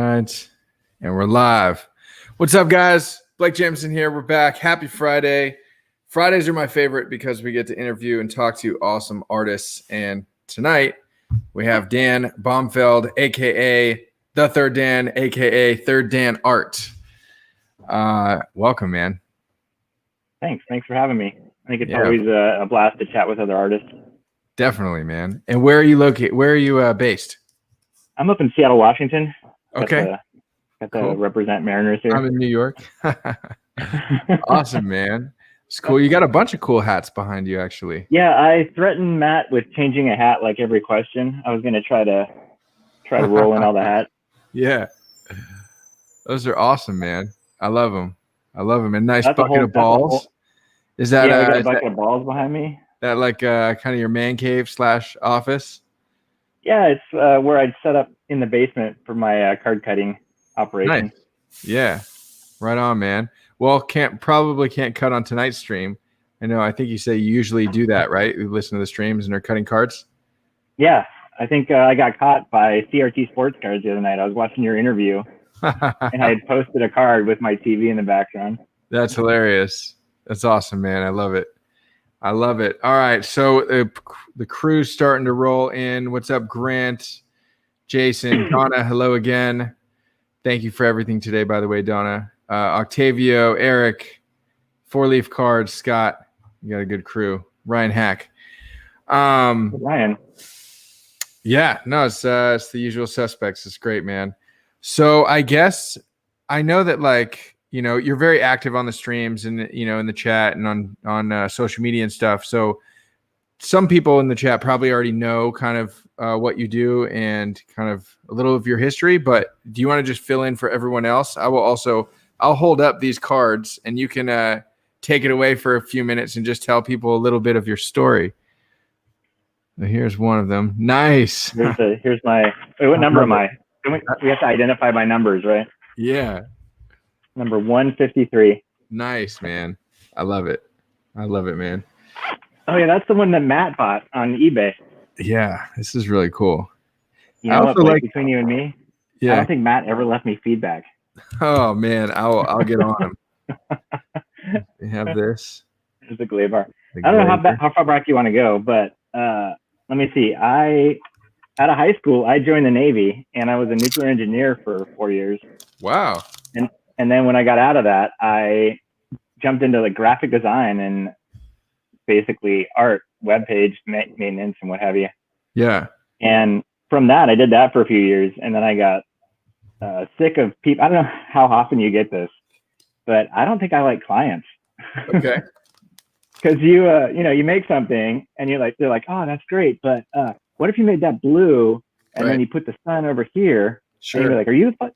Right. And we're live. What's up, guys? Blake Jamieson here. We're back. Happy Friday. Fridays are my favorite because we get to interview and talk to awesome artists. And tonight we have Dan Baumfeld, aka the Third Dan, aka Third Dan Art. Welcome, man. Thanks for having me. I think it's always a blast to chat with other artists. Definitely, man. And where are you located? Where are you based? I'm up in Seattle, Washington. Okay. Got to represent Mariners here. I'm in New York. Awesome, man. It's cool. You got a bunch of cool hats behind you, actually. Yeah, I threatened Matt with changing a hat like every question. I was going to try to roll in all the hats. Yeah. Those are awesome, man. I love them. And nice bucket of balls. Is that we got a bucket of balls behind me? That like kind of your man cave / office? Yeah, it's where I'd set up in the basement for my card cutting operation. Nice. Yeah. Right on, man. Well, probably can't cut on tonight's stream. I think you say you usually do that, right? You listen to the streams and are cutting cards? Yeah. I think I got caught by CRT Sports Cards the other night. I was watching your interview and I had posted a card with my TV in the background. That's hilarious. That's awesome, man. I love it. All right. So the crew's starting to roll in. What's up, Grant, Jason, Donna? Hello again. Thank you for everything today, by the way, Donna. Octavio, Eric, Four Leaf Cards, Scott. You got a good crew. Ryan Hack. Ryan. Yeah, no, it's the usual suspects. It's great, man. So I guess I know that you're very active on the streams and in the chat and on social media and stuff. So some people in the chat probably already know kind of what you do and kind of a little of your history. But do you want to just fill in for everyone else? I'll hold up these cards and you can take it away for a few minutes and just tell people a little bit of your story. Here's one of them. Nice. Here's my. Wait, what number am I? We have to identify by numbers, right? Yeah. Number 153. Nice, man. I love it, man. Oh yeah, that's the one that Matt bought on eBay. Yeah, this is really cool. You know what? Like, between you and me, yeah. I don't think Matt ever left me feedback. Oh man, I'll get on him. We have this. There's the Glaber. I don't know how far back you want to go, but let me see. Out of high school, I joined the Navy, and I was a nuclear engineer for 4 years. Wow. And then when I got out of that, I jumped into graphic design and basically art, webpage maintenance, and what have you. Yeah. And from that, I did that for a few years, and then I got sick of people. I don't know how often you get this, but I don't think I like clients. Okay. Because you make something and they're like, oh, that's great, but what if you made that blue and then you put the sun over here? Sure. And you're like,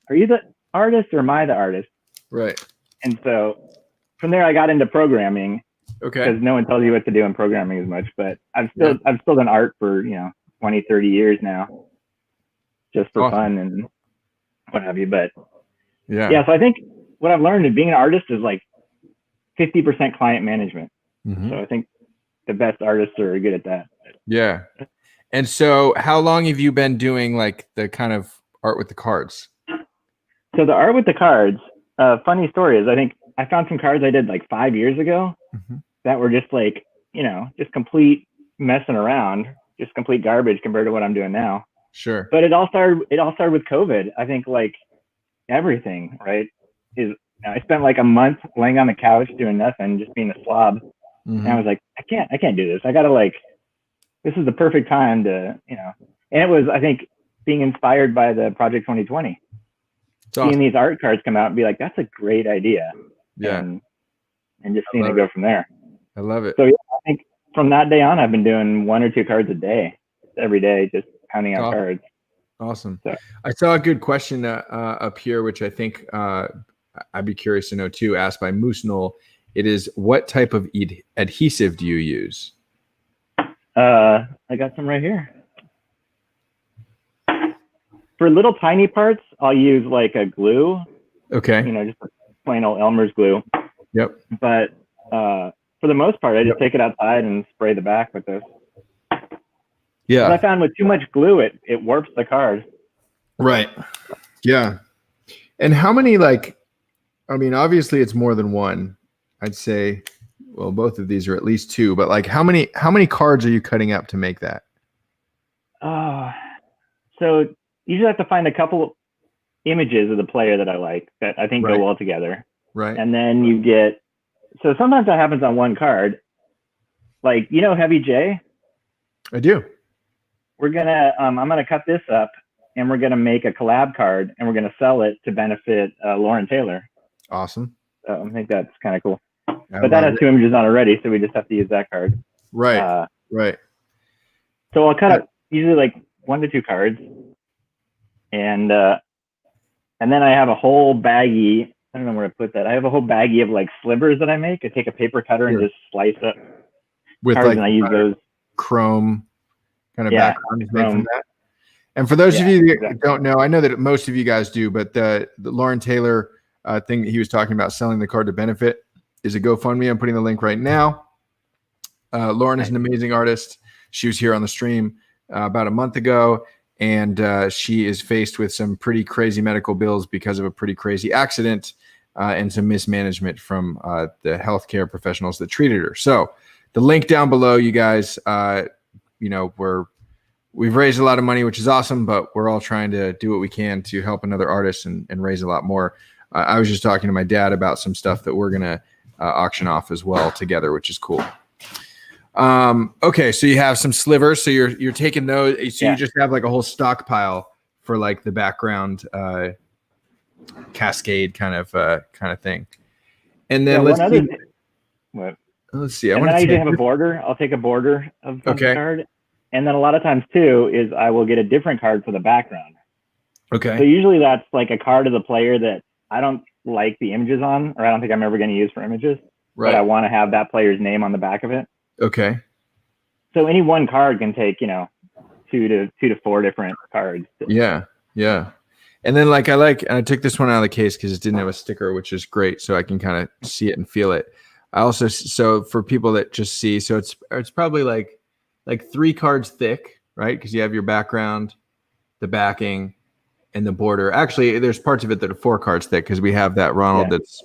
are you the artist or am I the artist? Right. And so from there, I got into programming. Okay. Because no one tells you what to do in programming as much, but I've still done art for 20, 30 years now, just for fun and what have you. But yeah. So I think what I've learned in being an artist is 50% client management. Mm-hmm. So I think the best artists are good at that. Yeah. And so how long have you been doing the kind of art with the cards? So the art with the cards, funny story is I think I found some cards I did 5 years ago that were just just complete messing around, just complete garbage compared to what I'm doing now. Sure. But it all started with COVID. I think everything, right? I spent a month laying on the couch doing nothing, just being a slob. Mm-hmm. And I was like, I can't do this. I gotta this is the perfect time to, and it was, I think, being inspired by the Project 2020. Seeing these art cards come out and be like, that's a great idea. Yeah. And just seeing it go from there. I love it. So yeah, I think from that day on, I've been doing 1 or 2 cards a day, every day, just counting out cards. Awesome. So, I saw a good question up here, which I think I'd be curious to know too, asked by Moose Knoll. It is, what type of adhesive do you use? I got some right here. For little tiny parts, I'll use a glue. Okay. Just plain old Elmer's glue. Yep. But for the most part, I just take it outside and spray the back with this. Yeah. I found with too much glue, it warps the card. Right. Yeah. And how many, like, I mean, obviously it's more than one. I'd say, well, both of these are at least two, but like how many cards are you cutting up to make that? So you just have to find a couple images of the player that I like that I think Right. go well together. Right. And then you get, so sometimes that happens on one card. Like, Heavy J? I do. I'm gonna cut this up and we're gonna make a collab card and we're gonna sell it to benefit Lauren Taylor. Awesome. So I think that's kind of cool. I But that love has it. 2 images on already, so we just have to use that card. Right. Right. So I'll cut up usually like 1 to 2 cards, and then I have a whole baggie. I don't know where to put that. I have a whole baggie of like slivers that I make. I take a paper cutter and just slice up With cards, like and I use those. chrome kind of background is made from that. And for those of you that don't know, I know that most of you guys do, but the Lauren Taylor thing that he was talking about, selling the card to benefit, is a GoFundMe. I'm putting the link right now. Lauren is an amazing artist. She was here on the stream about a month ago, and she is faced with some pretty crazy medical bills because of a pretty crazy accident and some mismanagement from the healthcare professionals that treated her. So the link down below, you guys, we've raised a lot of money, which is awesome, but we're all trying to do what we can to help another artist and raise a lot more. I was just talking to my dad about some stuff that we're going to auction off as well together, which is cool. Okay, so you have some slivers. So you're taking those. So you just have like a whole stockpile for like the background cascade kind of thing. And then let's see. I want to usually have a border. I'll take a border of some card. And then a lot of times too is I will get a different card for the background. Okay. So usually that's like a card of the player that I don't like the images on, or I don't think I'm ever going to use for images. Right. But I want to have that player's name on the back of it. Okay. So any one card can take, 2 to 4 different cards. Yeah. Yeah. And then I took this one out of the case because it didn't have a sticker, which is great. So I can kind of see it and feel it. I also, so for people that just see, so it's probably like 3 cards thick, right? Because you have your background, the backing, and the border. Actually, there's parts of it that are 4 cards thick because we have that Ronald that's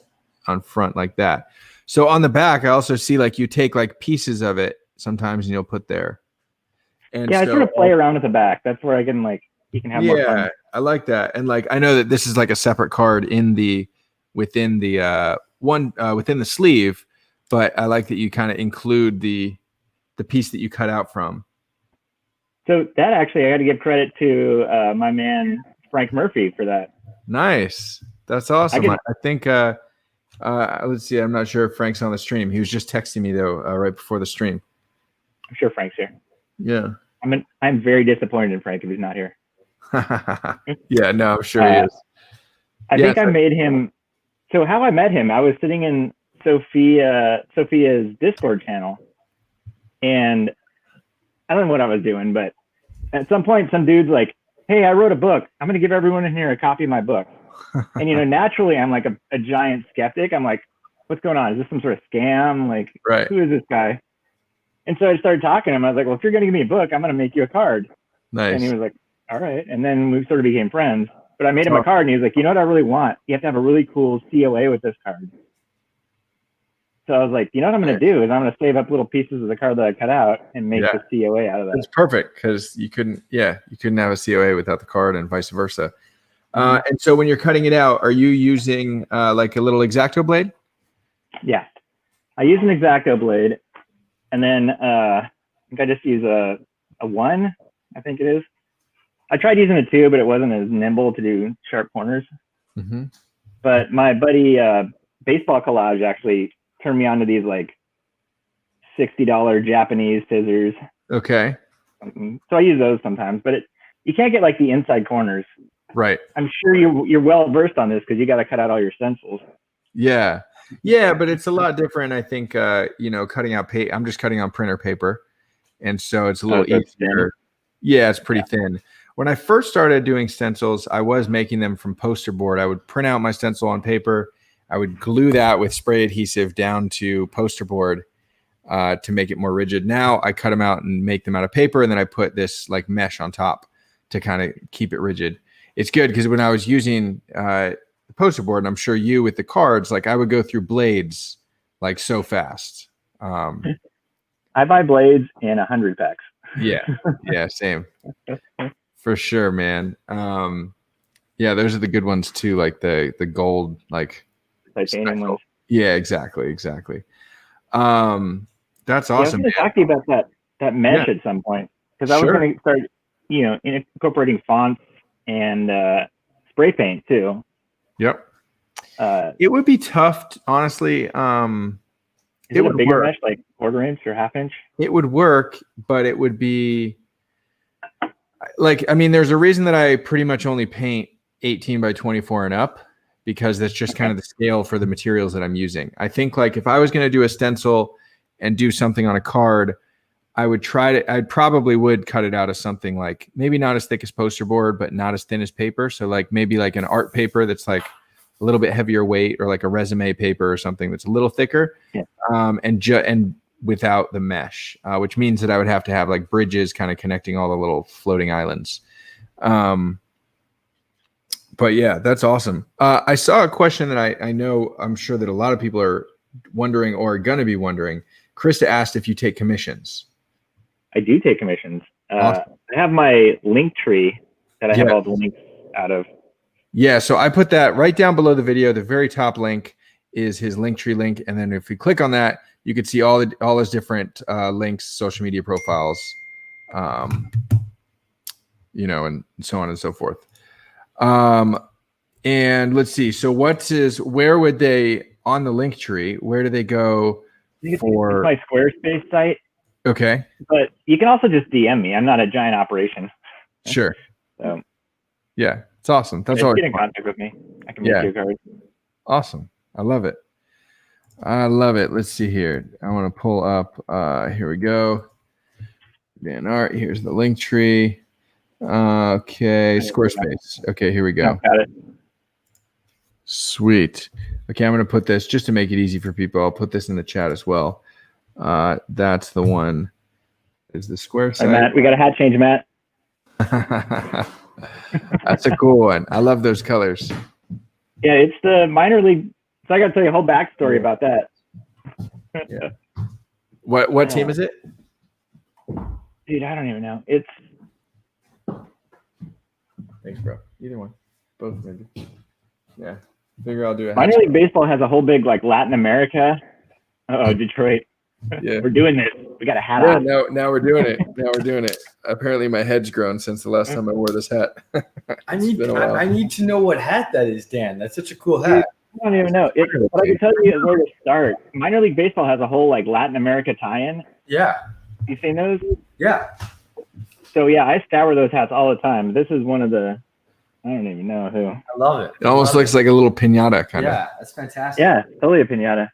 on front like that. So on the back, I also see like you take like pieces of it sometimes and you'll put there. And I sort of play around at the back. That's where I can you can have more fun. Yeah, I like that. And I know that this is like a separate card within the sleeve, but I like that you kind of include the piece that you cut out from. So that actually, I got to give credit to my man Frank Murphy for that. Nice, that's awesome. I think let's see. I'm not sure if Frank's on the stream. He was just texting me though right before the stream. I'm sure Frank's here. Yeah. I'm very disappointed in Frank if he's not here. Yeah, no, I'm sure he is. I think I made him. So how I met him, I was sitting in Sophia's Discord channel. And I don't know what I was doing, but at some point, some dude's like, "Hey, I wrote a book. I'm going to give everyone in here a copy of my book." And, naturally, I'm like a giant skeptic. I'm like, what's going on? Is this some sort of scam? Like, Who is this guy? And so I started talking to him. I was like, well, if you're going to give me a book, I'm going to make you a card. Nice. And he was like, all right. And then we sort of became friends. But I made him a card, and he was like, you know what I really want? You have to have a really cool COA with this card. So I was like, you know what I'm going to do is I'm going to save up little pieces of the card that I cut out and make the COA out of that. It's perfect because you couldn't have a COA without the card and vice versa. And so when you're cutting it out, are you using like a little X-Acto blade? Yeah, I use an X-Acto blade, and then I think I just use a 1, I think it is. I tried using a 2, but it wasn't as nimble to do sharp corners. Mm-hmm. But my buddy Baseball Collage actually turned me on to these like $60 Japanese scissors. Okay. So I use those sometimes, but you can't get like the inside corners. Right. I'm sure you're well versed on this because you got to cut out all your stencils. Yeah. Yeah, but it's a lot different. I think cutting out paper. I'm just cutting on printer paper, and so it's a little easier. Thin. Yeah, it's pretty thin. When I first started doing stencils, I was making them from poster board. I would print out my stencil on paper. I would glue that with spray adhesive down to poster board to make it more rigid. Now I cut them out and make them out of paper, and then I put this like mesh on top to kind of keep it rigid. It's good because when I was using the poster board, and I'm sure you with the cards, like I would go through blades like so fast. I buy blades in 100 packs. Yeah, yeah, same. For sure, man. Yeah, those are the good ones too, like the gold, like Titanium ones. Yeah, exactly. That's awesome. Yeah, I was going to talk to you about that mesh at some point, because I was going to start, incorporating fonts and spray paint too. Yep. It would be tough, honestly. Is it a bigger mesh, like 1/4 inch or 1/2 inch? It would work, but it would be like, I mean, there's a reason that I pretty much only paint 18 by 24 and up, because that's just kind of the scale for the materials that I'm using. I think like if I was going to do a stencil and do something on a card, I probably would cut it out of something like maybe not as thick as poster board, but not as thin as paper. So like maybe like an art paper that's like a little bit heavier weight, or like a resume paper or something that's a little thicker, and without the mesh, which means that I would have to have like bridges kind of connecting all the little floating islands. But yeah, that's awesome. I saw a question that I'm sure that a lot of people are wondering or are going to be wondering. Krista asked if you take commissions. I do take commissions. Awesome. I have my link tree that I have all the links out of. Yeah, so I put that right down below the video. The very top link is his Linktree link, and then if you click on that, you can see all his different links, social media profiles, and so on and so forth. And let's see. So where would they on the Linktree? Where do they go for my Squarespace site? Okay, but you can also just DM me. I'm not a giant operation. Sure. So yeah, it's awesome. That's all. Get in contact with me. I can make you a card. Awesome. I love it. Let's see here. I want to pull up. Here we go. Dan Art. Here's the Linktree. Okay, Squarespace. Okay, here we go. Got it. Sweet. Okay, I'm going to put this just to make it easy for people. I'll put this in the chat as well. That's the one. Is the Square site. Hey, Matt, we got a hat change, Matt. That's a cool one. I love those colors. Yeah, it's the minor league. So I got to tell you a whole backstory about that. Yeah. What team is it? Dude, I don't even know. It's. Thanks, bro. Either one. Both maybe. Yeah. Figure I'll do it. Minor league baseball has a whole big like Latin America. Detroit. Yeah. We're doing this. We got a hat on. Now we're doing it. Apparently my head's grown since the last time I wore this hat. I need to know what hat that is, Dan. That's such a cool hat. I don't even know. What I can tell you is where to start. Minor league baseball has a whole like Latin America tie-in. Yeah. You seen those? Yeah. So yeah, I scour those hats all the time. This is one of the. I don't even know who. I love it. It almost looks like a little piñata kind of. Yeah, that's fantastic. Yeah, totally a piñata.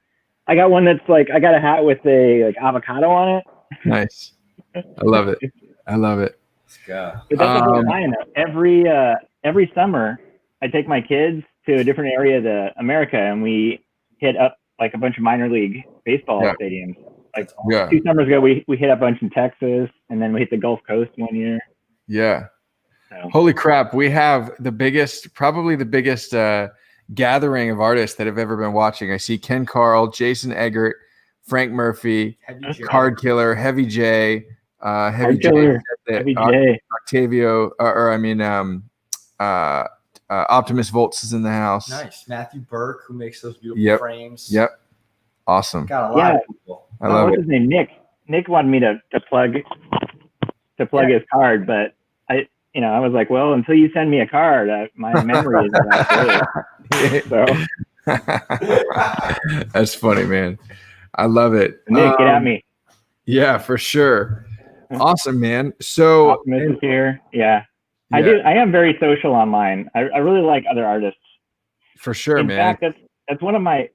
I got one that's like I got a hat with a like avocado on it. Nice. I love it. Let's go. But that's a tie-in. Every summer, I take my kids to a different area of America, and we hit up like a bunch of minor league baseball stadiums. Like 2 summers ago, we hit up a bunch in Texas, and then we hit the Gulf Coast one year. Yeah. So. Holy crap! We have probably the biggest gathering of artists that have ever been watching. I see Ken Carl, Jason Eggert, Frank Murphy, Card Killer, Heavy J, Octavio, Optimus Volts is in the house. Nice. Matthew Burke, who makes those beautiful frames. Yep. Awesome. Got a lot of people. I love it. What's his name? Nick. Nick wanted me to plug his card, but I was like, well, until you send me a card, my memory is that good. So that's funny, man. I love it. Nick, get at me. Yeah, for sure. Awesome, man. So Optimus is here. Yeah. I am very social online. I really like other artists. For sure, man. In fact, that's one of my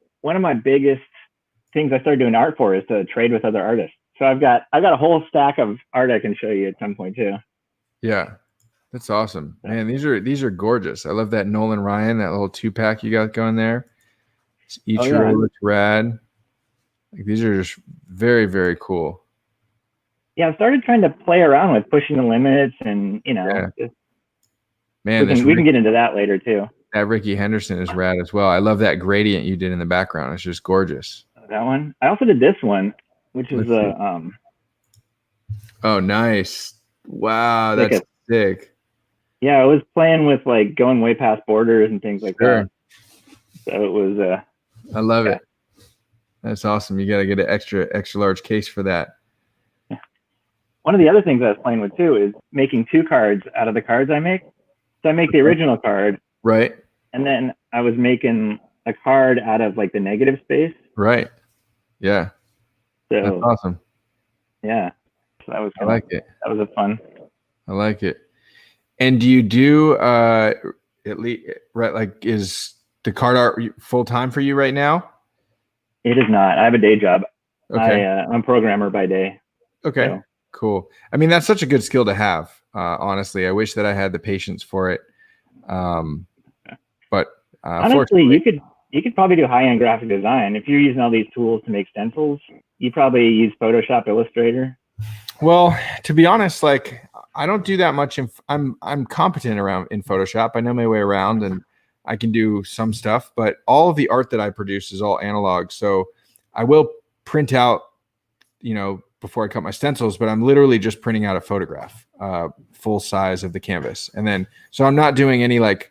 biggest things I started doing art for is to trade with other artists. So I've got a whole stack of art I can show you at some point too. Yeah. That's awesome, man. These are gorgeous. I love that Nolan Ryan, that little 2-pack you got going there. Ichiro looks rad. Like these are just very, very cool. Yeah, I started trying to play around with pushing the limits, and man, we can get into that later too. That Ricky Henderson is rad as well. I love that gradient you did in the background. It's just gorgeous. That one. I also did this one, which is Oh, nice! Wow, like that's sick. Yeah, I was playing with like going way past borders and things like that. So it was. I love it. That's awesome. You got to get an extra large case for that. Yeah. One of the other things I was playing with too is making 2 cards out of the cards I make. So I make the original card. Right. And then I was making a card out of like the negative space. Right. Yeah. So that's awesome. Yeah. So that was I like it. That was a fun. I like it. And do you do at least right? Like, is the card art full time for you right now? It is not. I have a day job. Okay. I'm a programmer by day. Okay. So. Cool. I mean, that's such a good skill to have. Honestly, I wish that I had the patience for it. But honestly, you could probably do high-end graphic design if you're using all these tools to make stencils. You probably use Photoshop, Illustrator. Well, to be honest, like I don't do that much. I'm competent in Photoshop. I know my way around, and I can do some stuff. But all of the art that I produce is all analog. So I will print out, before I cut my stencils. But I'm literally just printing out a photograph, full size of the canvas, and then so I'm not doing any like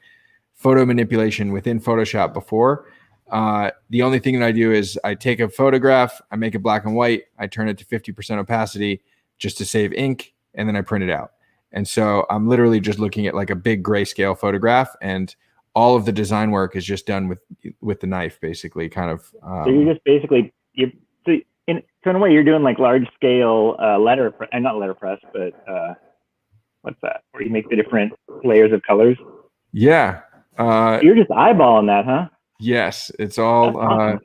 photo manipulation within Photoshop before. The only thing that I do is I take a photograph, I make it black and white, I turn it to 50% opacity just to save ink, and then I print it out. And so I'm literally just looking at like a big grayscale photograph, and all of the design work is just done with the knife, basically, kind of. So you're just basically in a way you're doing like large scale not letterpress, but what's that? Where you make the different layers of colors. Yeah. You're just eyeballing that, huh? Yes, it's all. Awesome.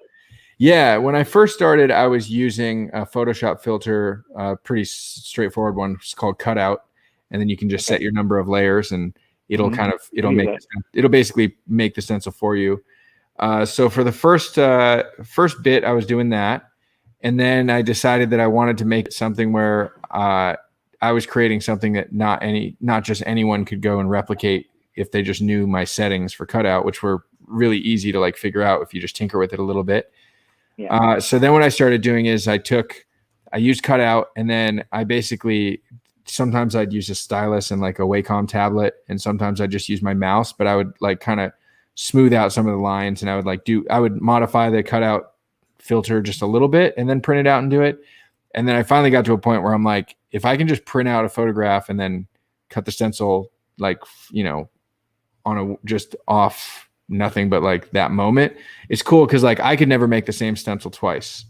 Yeah, when I first started, I was using a Photoshop filter, pretty straightforward one. It's called Cutout, and then you can just set your number of layers, and it'll it'll basically make the stencil for you. So for the first bit, I was doing that, and then I decided that I wanted to make something where I was creating something that not just anyone could go and replicate if they just knew my settings for Cutout, which were really easy to like figure out if you just tinker with it a little bit. Yeah. So then what I started doing is I used Cutout, and then I basically, sometimes I'd use a stylus and like a Wacom tablet, and sometimes I'd just use my mouse, but I would like kind of smooth out some of the lines, and I would modify the Cutout filter just a little bit and then print it out and do it. And then I finally got to a point where I'm like, if I can just print out a photograph and then cut the stencil, like, on just off nothing but like that moment, it's cool because like I could never make the same stencil twice,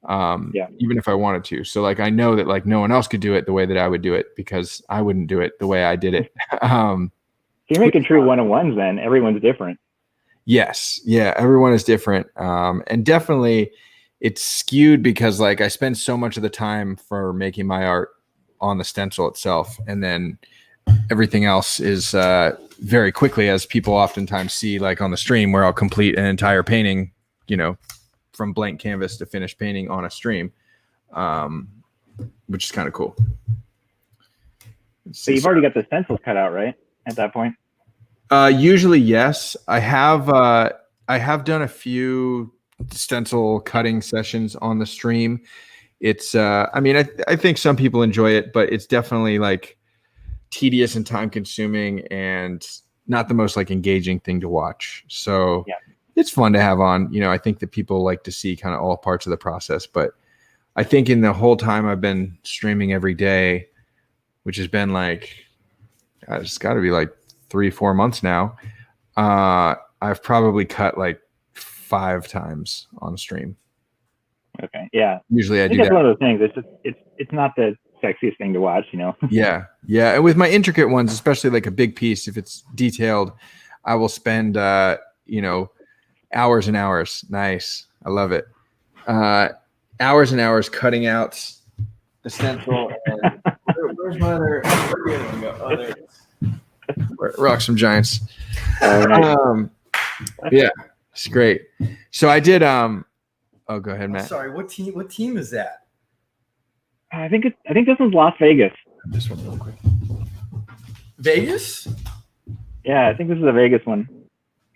even if I wanted to. So like I know that like no one else could do it the way that I would do it, because I wouldn't do it the way I did it. You're making true one-on-ones then. Everyone's different. Yes, yeah, everyone is different, and definitely it's skewed because like I spend so much of the time for making my art on the stencil itself, and then everything else is very quickly, as people oftentimes see like on the stream, where I'll complete an entire painting, from blank canvas to finished painting on a stream, which is kind of cool. So you've already got the stencils cut out, right? At that point? Usually, yes. I have done a few stencil cutting sessions on the stream. It's, I think some people enjoy it, but it's definitely like tedious and time consuming and not the most like engaging thing to watch. So it's fun to have on. I think that people like to see kind of all parts of the process, but I think in the whole time I've been streaming every day, which has been like, it's got to be like 3-4 months now, I've probably cut like 5 times on stream. Okay. Yeah. Usually I do that's that. One of those things. It's just, it's not the sexiest thing to watch, Yeah. And with my intricate ones, especially like a big piece, if it's detailed, I will spend hours and hours. Nice. I love it. Hours and hours cutting out the stencil. And where's my other? Where did it go? Oh, there it is. Rock some giants. Yeah, it's great. So I did. Oh, go ahead, Matt. Sorry, what team is that? I think this one's Las Vegas. This one real quick. Vegas? Yeah, I think this is a Vegas one.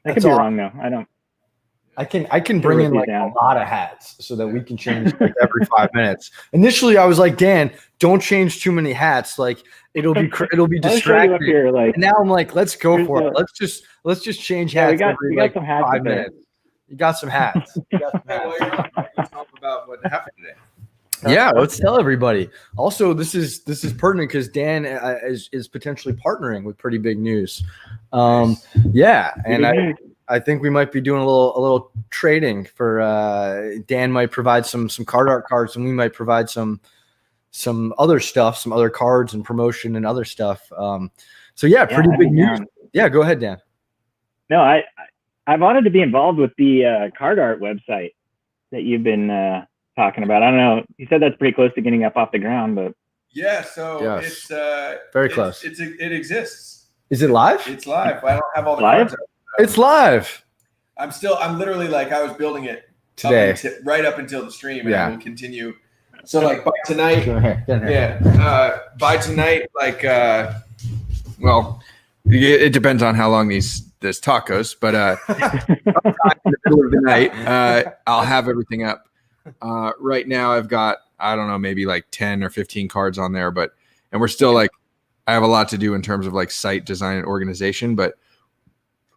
I could be wrong though. I don't. I can bring in like a lot of hats so that we can change like every 5 minutes. Initially, I was like, Dan, don't change too many hats. Like it'll be distracting. Here, like, and now I'm like, let's go for it. Let's just change hats. We got some hats 5 minutes. You got some hats. Let's talk about what happened today. Yeah, let's tell everybody. Also, this is pertinent because Dan is potentially partnering with Pretty Big News. Yeah, and I think we might be doing a little trading for Dan might provide some card art cards, and we might provide some other stuff, some other cards and promotion and other stuff. So yeah, Pretty Big News. Yeah, go ahead, Dan. No, I wanted to be involved with the card art website that you've been talking about. I don't know. You said that's pretty close to getting up off the ground, but yeah. So it's very close. It exists. Is it live? It's live. I don't have all the cards. It's live. I'm literally like I was building it today, right up until the stream, and I will continue. So like by tonight, by tonight, like well, it depends on how long this talk goes, but sometime in the middle of the night, I'll have everything up. Right now, I've got I don't know, maybe like 10 or 15 cards on there, and we're still like I have a lot to do in terms of like site design and organization, but.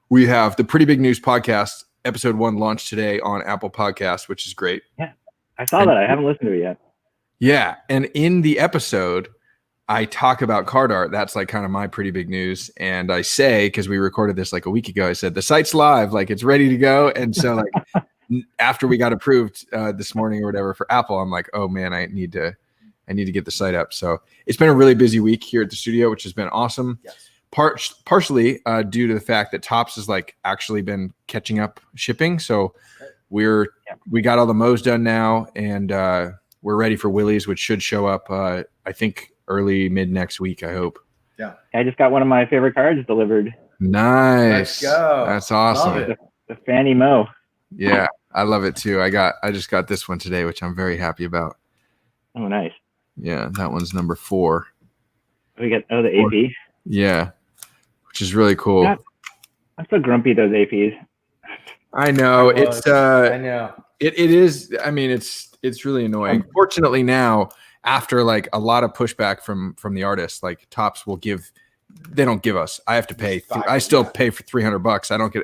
We have the Pretty Big News podcast, episode 1 launched today on Apple Podcasts, which is great. Yeah, I saw that. I haven't listened to it yet. Yeah, and in the episode, I talk about card art. That's like kind of my Pretty Big News. And I say, because we recorded this like a week ago, I said, the site's live, like it's ready to go. And so like after we got approved this morning or whatever for Apple, I'm like, oh man, I need to get the site up. So it's been a really busy week here at the studio, which has been awesome. Yes. Partially due to the fact that Topps has like actually been catching up shipping. So we got all the Mo's done now, and we're ready for Willie's, which should show up I think mid next week, I hope. Yeah. I just got one of my favorite cards delivered. Nice. Let's go. That's awesome. The Fanny Mo. Yeah, I love it too. I just got this one today, which I'm very happy about. Oh, nice. Yeah, that one's number 4. We got the AP. Yeah. Which is really cool. I'm so grumpy, those APs. I know. I know. It is. I mean, it's really annoying. Fortunately now, after like a lot of pushback from the artists, like Topps they don't give us. I have to pay. I still pay for $300.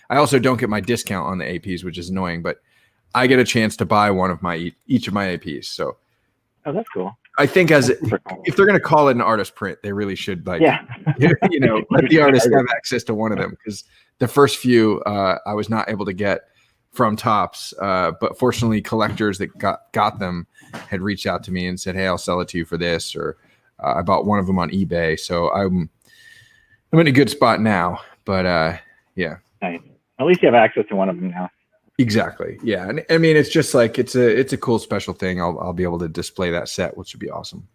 I also don't get my discount on the APs, which is annoying, but I get a chance to buy one of each of my APs. So. Oh, that's cool. I think if they're going to call it an artist print, they really should let the artist have access to one of them, because the first few I was not able to get from Topps, but fortunately collectors that got them had reached out to me and said, hey, I'll sell it to you for this, or I bought one of them on eBay. So I'm in a good spot now, but yeah. Nice. At least you have access to one of them now. Exactly. Yeah. And I mean, it's just like, it's a cool special thing. I'll be able to display that set, which would be awesome.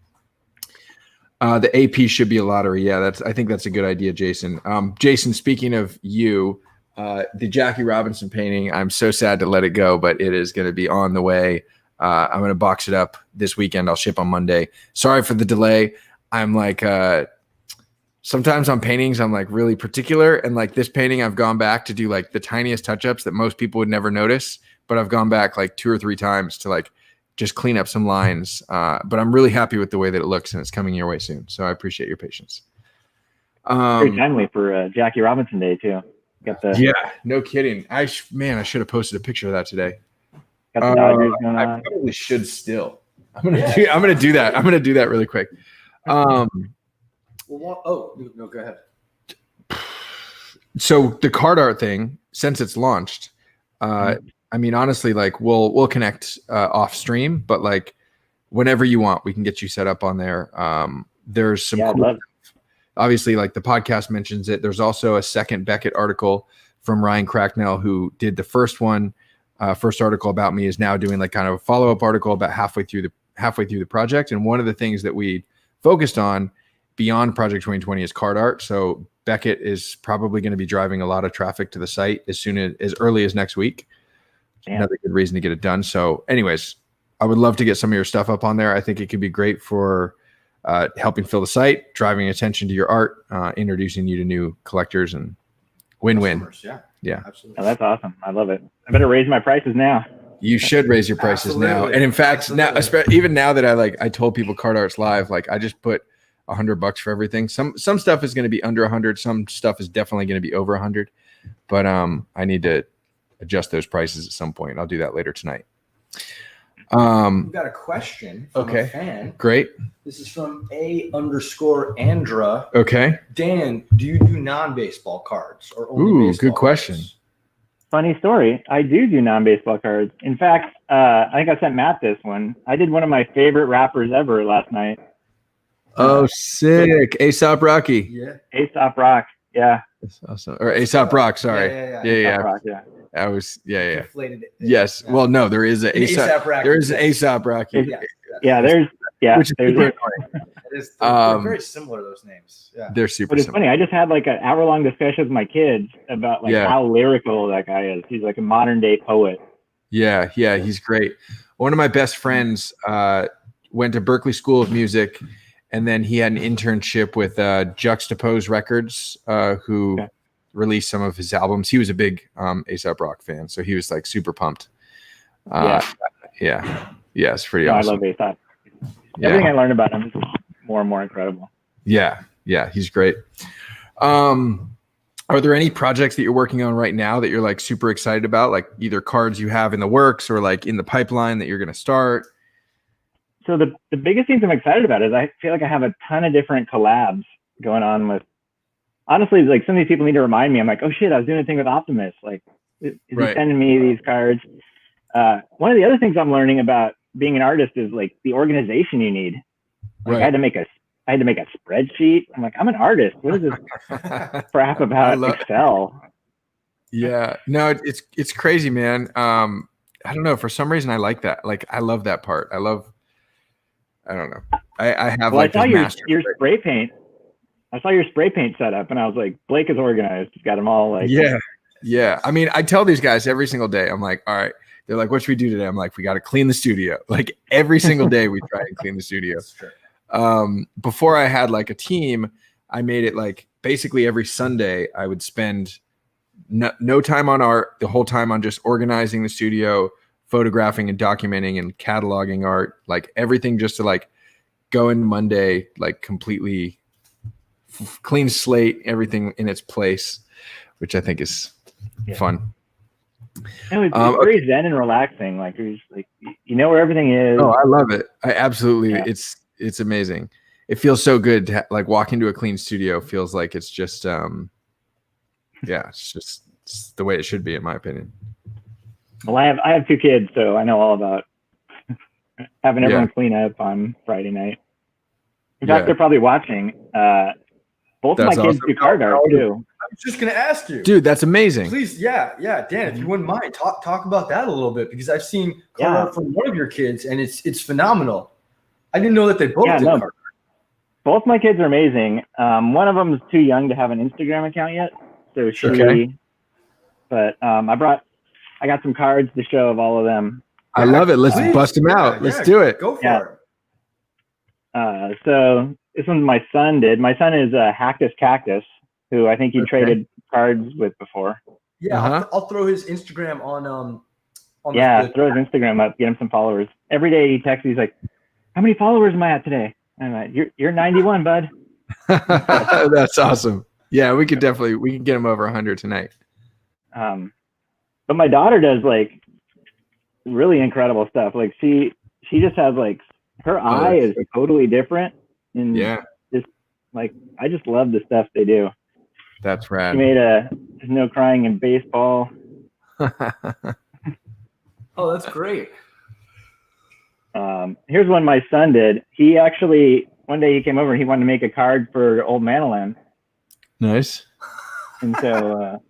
The AP should be a lottery. Yeah. I think that's a good idea, Jason. Jason, speaking of you, the Jackie Robinson painting, I'm so sad to let it go, but it is going to be on the way. I'm going to box it up this weekend. I'll ship on Monday. Sorry for the delay. I'm like, sometimes on paintings, I'm like really particular. And like this painting, I've gone back to do like the tiniest touch-ups that most people would never notice. But I've gone back like 2 or 3 times to like just clean up some lines. But I'm really happy with the way that it looks, and it's coming your way soon. So I appreciate your patience. Very timely for Jackie Robinson Day too. Yeah, no kidding. I should have posted a picture of that today. Got the Dodgers going on. I probably should still. I'm gonna do that. I'm gonna do that really quick. No, go ahead. So the card art thing, since it's launched, I mean, honestly, like we'll connect off stream, but like whenever you want, we can get you set up on there. There's some cool, obviously, like the podcast mentions it. There's also a second Beckett article from Ryan Cracknell, who did the first one. First article about me is now doing like kind of a follow-up article about halfway through the project. And one of the things that we focused on beyond Project 2020 is card art. So Beckett is probably going to be driving a lot of traffic to the site as early as next week. Damn. Another good reason to get it done. So anyways, I would love to get some of your stuff up on there. I think it could be great for helping fill the site, driving attention to your art, introducing you to new collectors and Win-win. customers. Yeah. Absolutely. Oh, that's awesome. I love it. I better raise my prices now. You should raise your prices now. Absolutely. And in fact, now, even now that I told people Card Arts Live, like I just put $100 for everything. Some stuff is going to be under 100. Some stuff is definitely going to be over 100. But I need to adjust those prices at some point. I'll do that later tonight. We've got a question from Okay. a fan. Great. This is from A_Andra. Okay. Dan, do you do non-baseball cards or only Ooh, baseball good question. cards? Funny story. I do non-baseball cards. In fact, I think I sent Matt this one. I did one of my favorite rappers ever last night. Oh, sick. Aesop Rocky. Yeah. Aesop Rock. Yeah. That's awesome. Or Aesop Rock, sorry. Yeah. Aesop Rock, yeah. I was yeah. Conflated it. Yes. Yeah. Well, no, there is a Aesop. Rocky. There is an Aesop Rocky. Yeah, there's Which is super annoying. They're very similar, those names. Yeah. They're super But it's similar. funny. I just had like an hour-long discussion with my kids about like Yeah. how lyrical that guy is. He's like a modern-day poet. Yeah, he's great. One of my best friends went to Berklee School of Music, and then he had an internship with Juxtapose Records, who released some of his albums. He was a big A$AP Rock fan, so he was like super pumped. Yeah, it's pretty awesome. I love A$AP. Yeah. Everything I learned about him is more and more incredible. Yeah, he's great. Are there any projects that you're working on right now that you're like super excited about, like either cards you have in the works or like in the pipeline that you're going to start? So the biggest things I'm excited about is I feel like I have a ton of different collabs going on with, honestly, like some of these people need to remind me. I'm like, oh shit, I was doing a thing with Optimus. Like, is he sending me these cards? One of the other things I'm learning about being an artist is like the organization you need. Like I had to make a spreadsheet. I'm like, I'm an artist. What is this crap about Excel? Yeah, no, it's crazy, man. I don't know. For some reason, I like that. Like, I love that part. I don't know. I have I saw your spray paint. I saw your spray paint setup, and I was like, Blake is organized. He's got them all like. Yeah. I mean, I tell these guys every single day. I'm like, all right. They're like, what should we do today? I'm like, we got to clean the studio. Like every single day, we try and clean the studio. Before I had like a team, I made it like basically every Sunday I would spend no time on art, the whole time on just organizing the studio, photographing and documenting and cataloging art, like everything just to like go in Monday, like completely clean slate, everything in its place, which I think is fun. No, it's very zen and relaxing. Like you're just like, you know where everything is. Oh, I love it. I absolutely, it's amazing. It feels so good to like walk into a clean studio. Feels like it's just, it's the way it should be, in my opinion. Well, I have 2 kids, so I know all about having everyone clean up on Friday night. In fact, they're probably watching. Both of my kids do card art too. I was just gonna ask you, dude. That's amazing. Please, Dan, if you wouldn't mind, talk about that a little bit, because I've seen card art from one of your kids, and it's phenomenal. I didn't know that they both did card art. Both my kids are amazing. One of them is too young to have an Instagram account yet, so she. But I got some cards to show of all of them. I love it. Let's bust them out. Let's do it. Go for it. So this one my son did. My son is Cactus Cactus, who I think he traded cards with before. Yeah, I'll throw his Instagram on throw his Instagram up, get him some followers. Every day he texts, he's like, how many followers am I at today? I'm like, you're 91, bud. That's awesome. Yeah, we can get him over 100 tonight. But my daughter does like really incredible stuff. Like she just has like her eye is totally different. And just like I just love the stuff they do. That's rad. She made There's No Crying in Baseball. Oh, that's great. Here's one my son did. He actually one day he came over and he wanted to make a card for Old Manilan. Nice. And so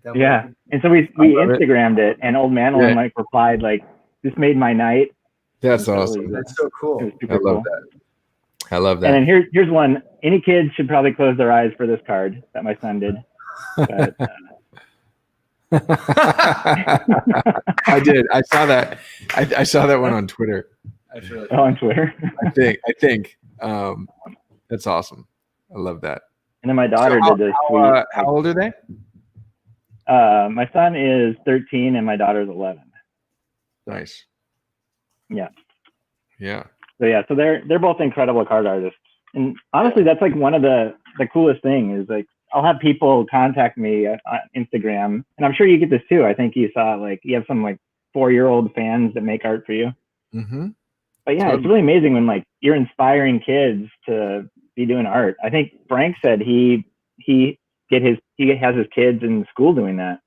and so we Instagrammed it, and Old Manilan like replied like, "This made my night." That's awesome. That's so cool. I love that. I love that. And then here's one. Any kids should probably close their eyes for this card that my son did. But, I did. I saw that. I saw that one on Twitter. On Twitter. I think. That's awesome. I love that. And then my daughter did this. How old are they? My son is 13 and my daughter's 11. Nice. Yeah. Yeah. So they're both incredible card artists. And honestly, that's like one of the coolest things is like I'll have people contact me on Instagram, and I'm sure you get this too. I think you saw like you have some like 4-year-old fans that make art for you. Mm-hmm. But yeah, It's really amazing when like you're inspiring kids to be doing art. I think Frank said he has his kids in school doing that.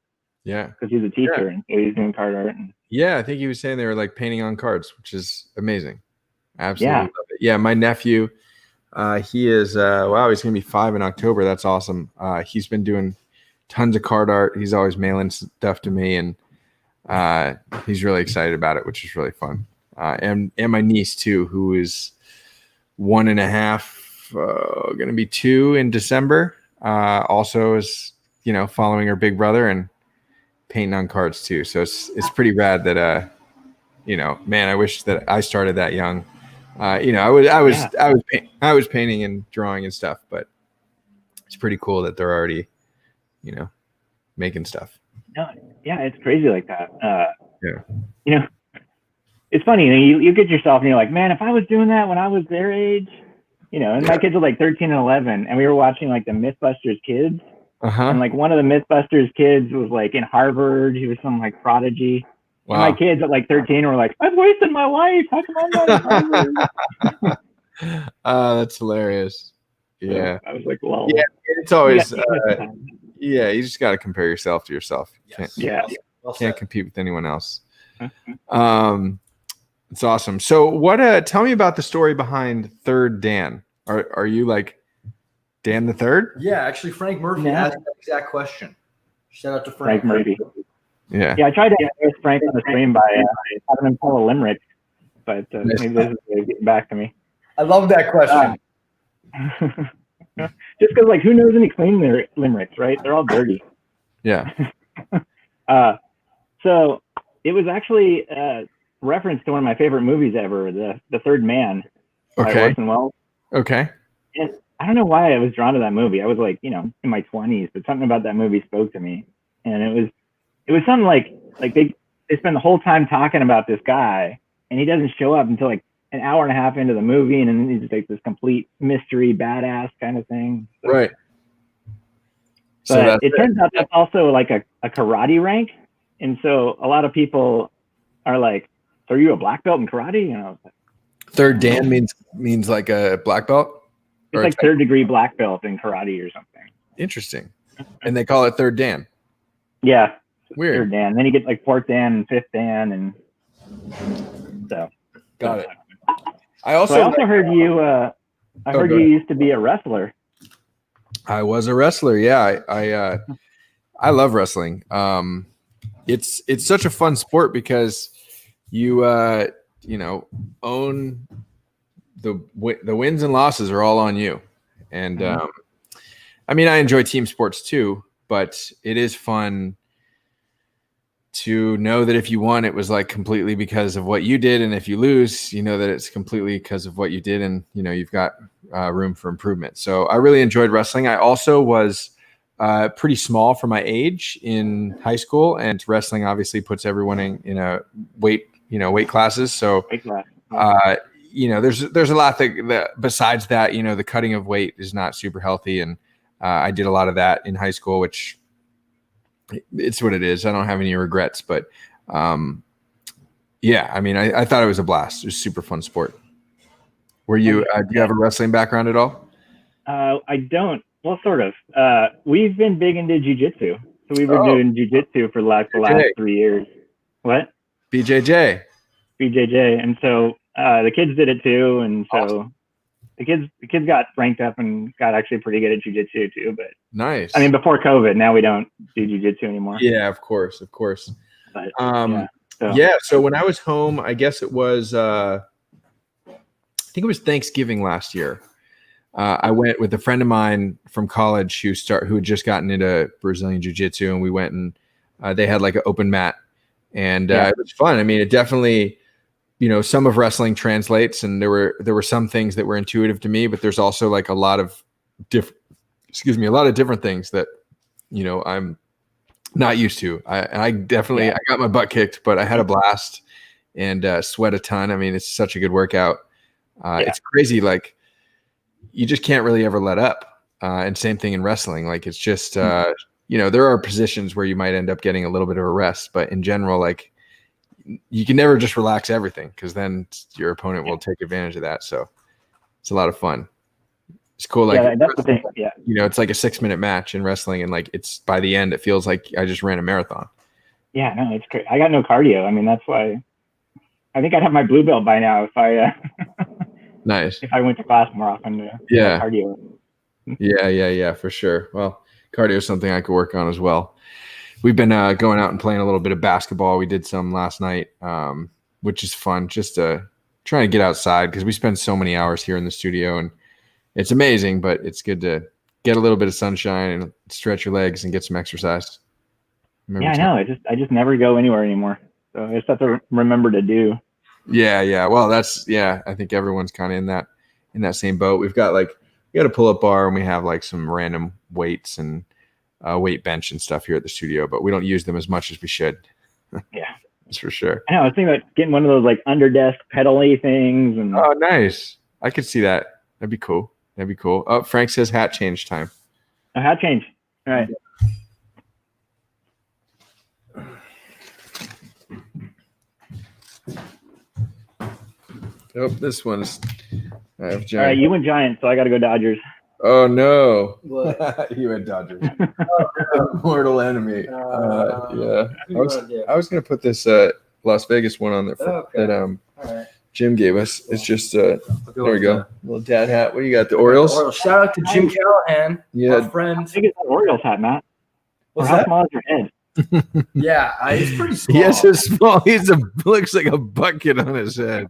Yeah, because he's a teacher and so he's doing card art. Yeah, I think he was saying they were like painting on cards, which is amazing. Absolutely love it. Yeah, my nephew, he is wow, he's gonna be 5 in October. That's awesome. He's been doing tons of card art. He's always mailing stuff to me, and he's really excited about it, which is really fun. And my niece too, who is 1.5, gonna be 2 in December. Also is following her big brother and painting on cards too. So it's pretty rad that man, I wish that I started that young. I was painting and drawing and stuff, but it's pretty cool that they're already making stuff. No, yeah, it's crazy like that. It's funny, you get yourself and you're like, man, if I was doing that when I was their age, and my kids are like 13 and 11, and we were watching like the Mythbusters kids. And like one of the Mythbusters kids was like in Harvard. He was some like prodigy. Wow. And my kids at like 13 were like, I've wasted my life. How come I'm not in Harvard? That's hilarious. Yeah. So I was like, well, yeah, it's always, you just got to compare yourself to yourself. Can't compete with anyone else. It's awesome. So tell me about the story behind Third Dan. Are you like Dan the Third? Yeah, actually, Frank Murphy asked that exact question. Shout out to Frank Murphy. Yeah, I tried to ask Frank on the stream by having him tell a limerick, but maybe this is getting back to me. I love that question. Just because, like, who knows any clean limericks, right? They're all dirty. Yeah. So it was actually reference to one of my favorite movies ever, The Third Man. By Orson Welles. Okay. And I don't know why I was drawn to that movie. I was like, in my 20s, but something about that movie spoke to me. And it was something like they spend the whole time talking about this guy, and he doesn't show up until like an hour and a half into the movie, and then he's just like this complete mystery badass kind of thing. So, right. But it turns out that's also like a karate rank. And so a lot of people are like, so are you a black belt in karate? Third Dan means like a black belt? It's like third degree black belt in karate or something. Interesting. And they call it Third Dan. Yeah. Weird. Third Dan. Then you get like fourth Dan and fifth Dan, and so. Got it. I also heard you. I heard you used to be a wrestler. I was a wrestler. Yeah, I love wrestling. It's such a fun sport because you own the wins and losses are all on you. And I mean, I enjoy team sports too, but it is fun to know that if you won, it was like completely because of what you did. And if you lose, you know that it's completely because of what you did. And, you've got room for improvement. So I really enjoyed wrestling. I also was pretty small for my age in high school, and wrestling obviously puts everyone in a weight classes. So, there's a lot that besides that, the cutting of weight is not super healthy. And I did a lot of that in high school, which it's what it is. I don't have any regrets, but I mean, I thought it was a blast. It was a super fun sport. Were you, do you have a wrestling background at all? I don't. Well, sort of. We've been big into jiu-jitsu. So we were doing jiu-jitsu for the last 3 years. What? BJJ. And so the kids did it too. And so awesome. The kids got ranked up and got actually pretty good at jiu-jitsu too. But nice. I mean, before COVID, now we don't do jiu-jitsu anymore. Yeah, of course. But, so when I was home, I guess it was, I think it was Thanksgiving last year. I went with a friend of mine from college who had just gotten into Brazilian jiu-jitsu, and we went and they had like an open mat, and it was fun. I mean, it definitely, some of wrestling translates, and there were some things that were intuitive to me, but there's also like a lot of different things that, I'm Not used to. I definitely I got my butt kicked, but I had a blast and sweat a ton. I mean, it's such a good workout. It's crazy. Like you just can't really ever let up. And same thing in wrestling. Like it's just there are positions where you might end up getting a little bit of a rest, but in general, like you can never just relax everything because then your opponent will take advantage of that. So it's a lot of fun. It's cool. Like that's the thing. Yeah. It's like a 6-minute match in wrestling, and like it's by the end, it feels like I just ran a marathon. Yeah, no, it's great. I got no cardio. I mean, that's why I think I'd have my blue belt by now if I nice. If I went to class more often. Cardio. Yeah, for sure. Well, cardio is something I could work on as well. We've been going out and playing a little bit of basketball. We did some last night, which is fun. Just trying to get outside because we spend so many hours here in the studio, and it's amazing. But it's good to get a little bit of sunshine and stretch your legs and get some exercise. I know. I just never go anywhere anymore. So I just have to remember to do. Yeah. Well, I think everyone's kind of in that same boat. We got a pull-up bar and we have like some random weights and weight bench and stuff here at the studio, but we don't use them as much as we should. Yeah, that's for sure. I know. I was thinking about getting one of those like under desk pedal-y things. And oh, nice. I could see that. That'd be cool. Oh, Frank says hat change time. A hat change. All right. Oh, this one's. I have Giants. All right, you went Giants, so I got to go Dodgers. Oh no! What? You went Dodgers. Mortal enemy. Yeah. I was gonna put this Las Vegas one on there that Jim gave us. It's just there we go. Little dad hat. What do you got? The Orioles. Shout out to Jim Callahan, our friend. I think it's an Orioles hat, Matt. What's how that? small is your head? Yeah, he's pretty small. He has a small. Looks like a bucket on his head.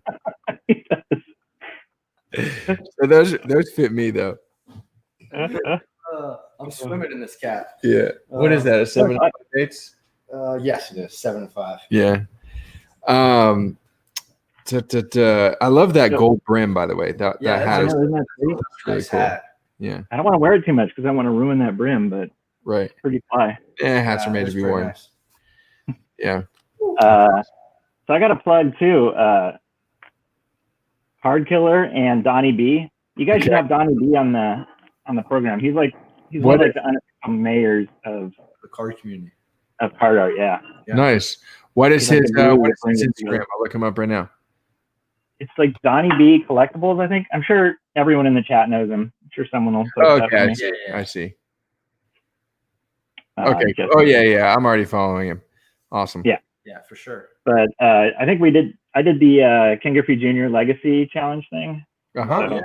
So those fit me though. I'm swimming in this cap. Yeah. What is that? A 7.5 dates? Yes, it is 7.5. Yeah. I love that gold brim, by the way. That hat is really cool. Yeah. I don't want to wear it too much because I want to ruin that brim, but right. Pretty fly. Yeah, hats are made to be worn. Nice. Yeah. So I got a plug too. Hard Killer and Donnie B. You guys should have Donnie B on the program. He's one of like the unofficial mayors of the card community. Of card art, yeah. Nice. What is his Instagram? I'll look him up right now. It's like Donnie B Collectibles, I think. I'm sure everyone in the chat knows him. I'm sure someone will post that for me. I see. Okay. Oh yeah. I'm already following him. Awesome. Yeah, for sure. But I think I did the Ken Griffey Jr. Legacy Challenge thing. So,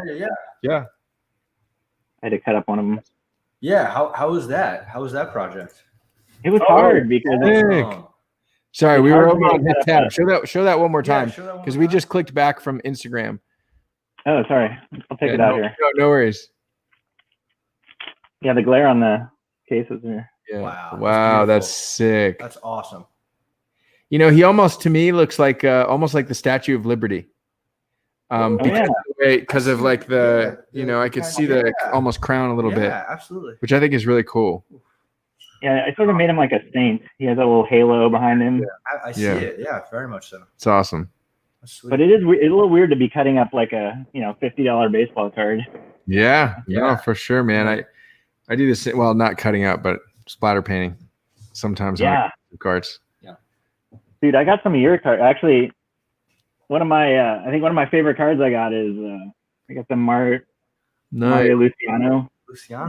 yeah. I had to cut up one of them. Yeah. How was that? How was that project? It was hard because. Sorry, we were over on his tab. Show that one more time because we just clicked back from Instagram. Oh, sorry. I'll take it out here. No worries. Yeah, the glare on the cases here. Yeah. Wow, that's sick. That's awesome. He almost to me looks like almost like the Statue of Liberty. Because of like I could see the almost crown a little bit. Yeah, absolutely. Which I think is really cool. Yeah, I sort of made him like a saint. He has a little halo behind him. Yeah, I see it. Yeah, very much so. It's awesome. But it's a little weird to be cutting up like a $50 baseball card. Yeah, no, for sure, man. I do this. Well, not cutting up, but splatter painting. Sometimes on cards. Yeah, dude, I got some of your cards. Actually, one of my favorite cards I got is I got the Mario Luciano.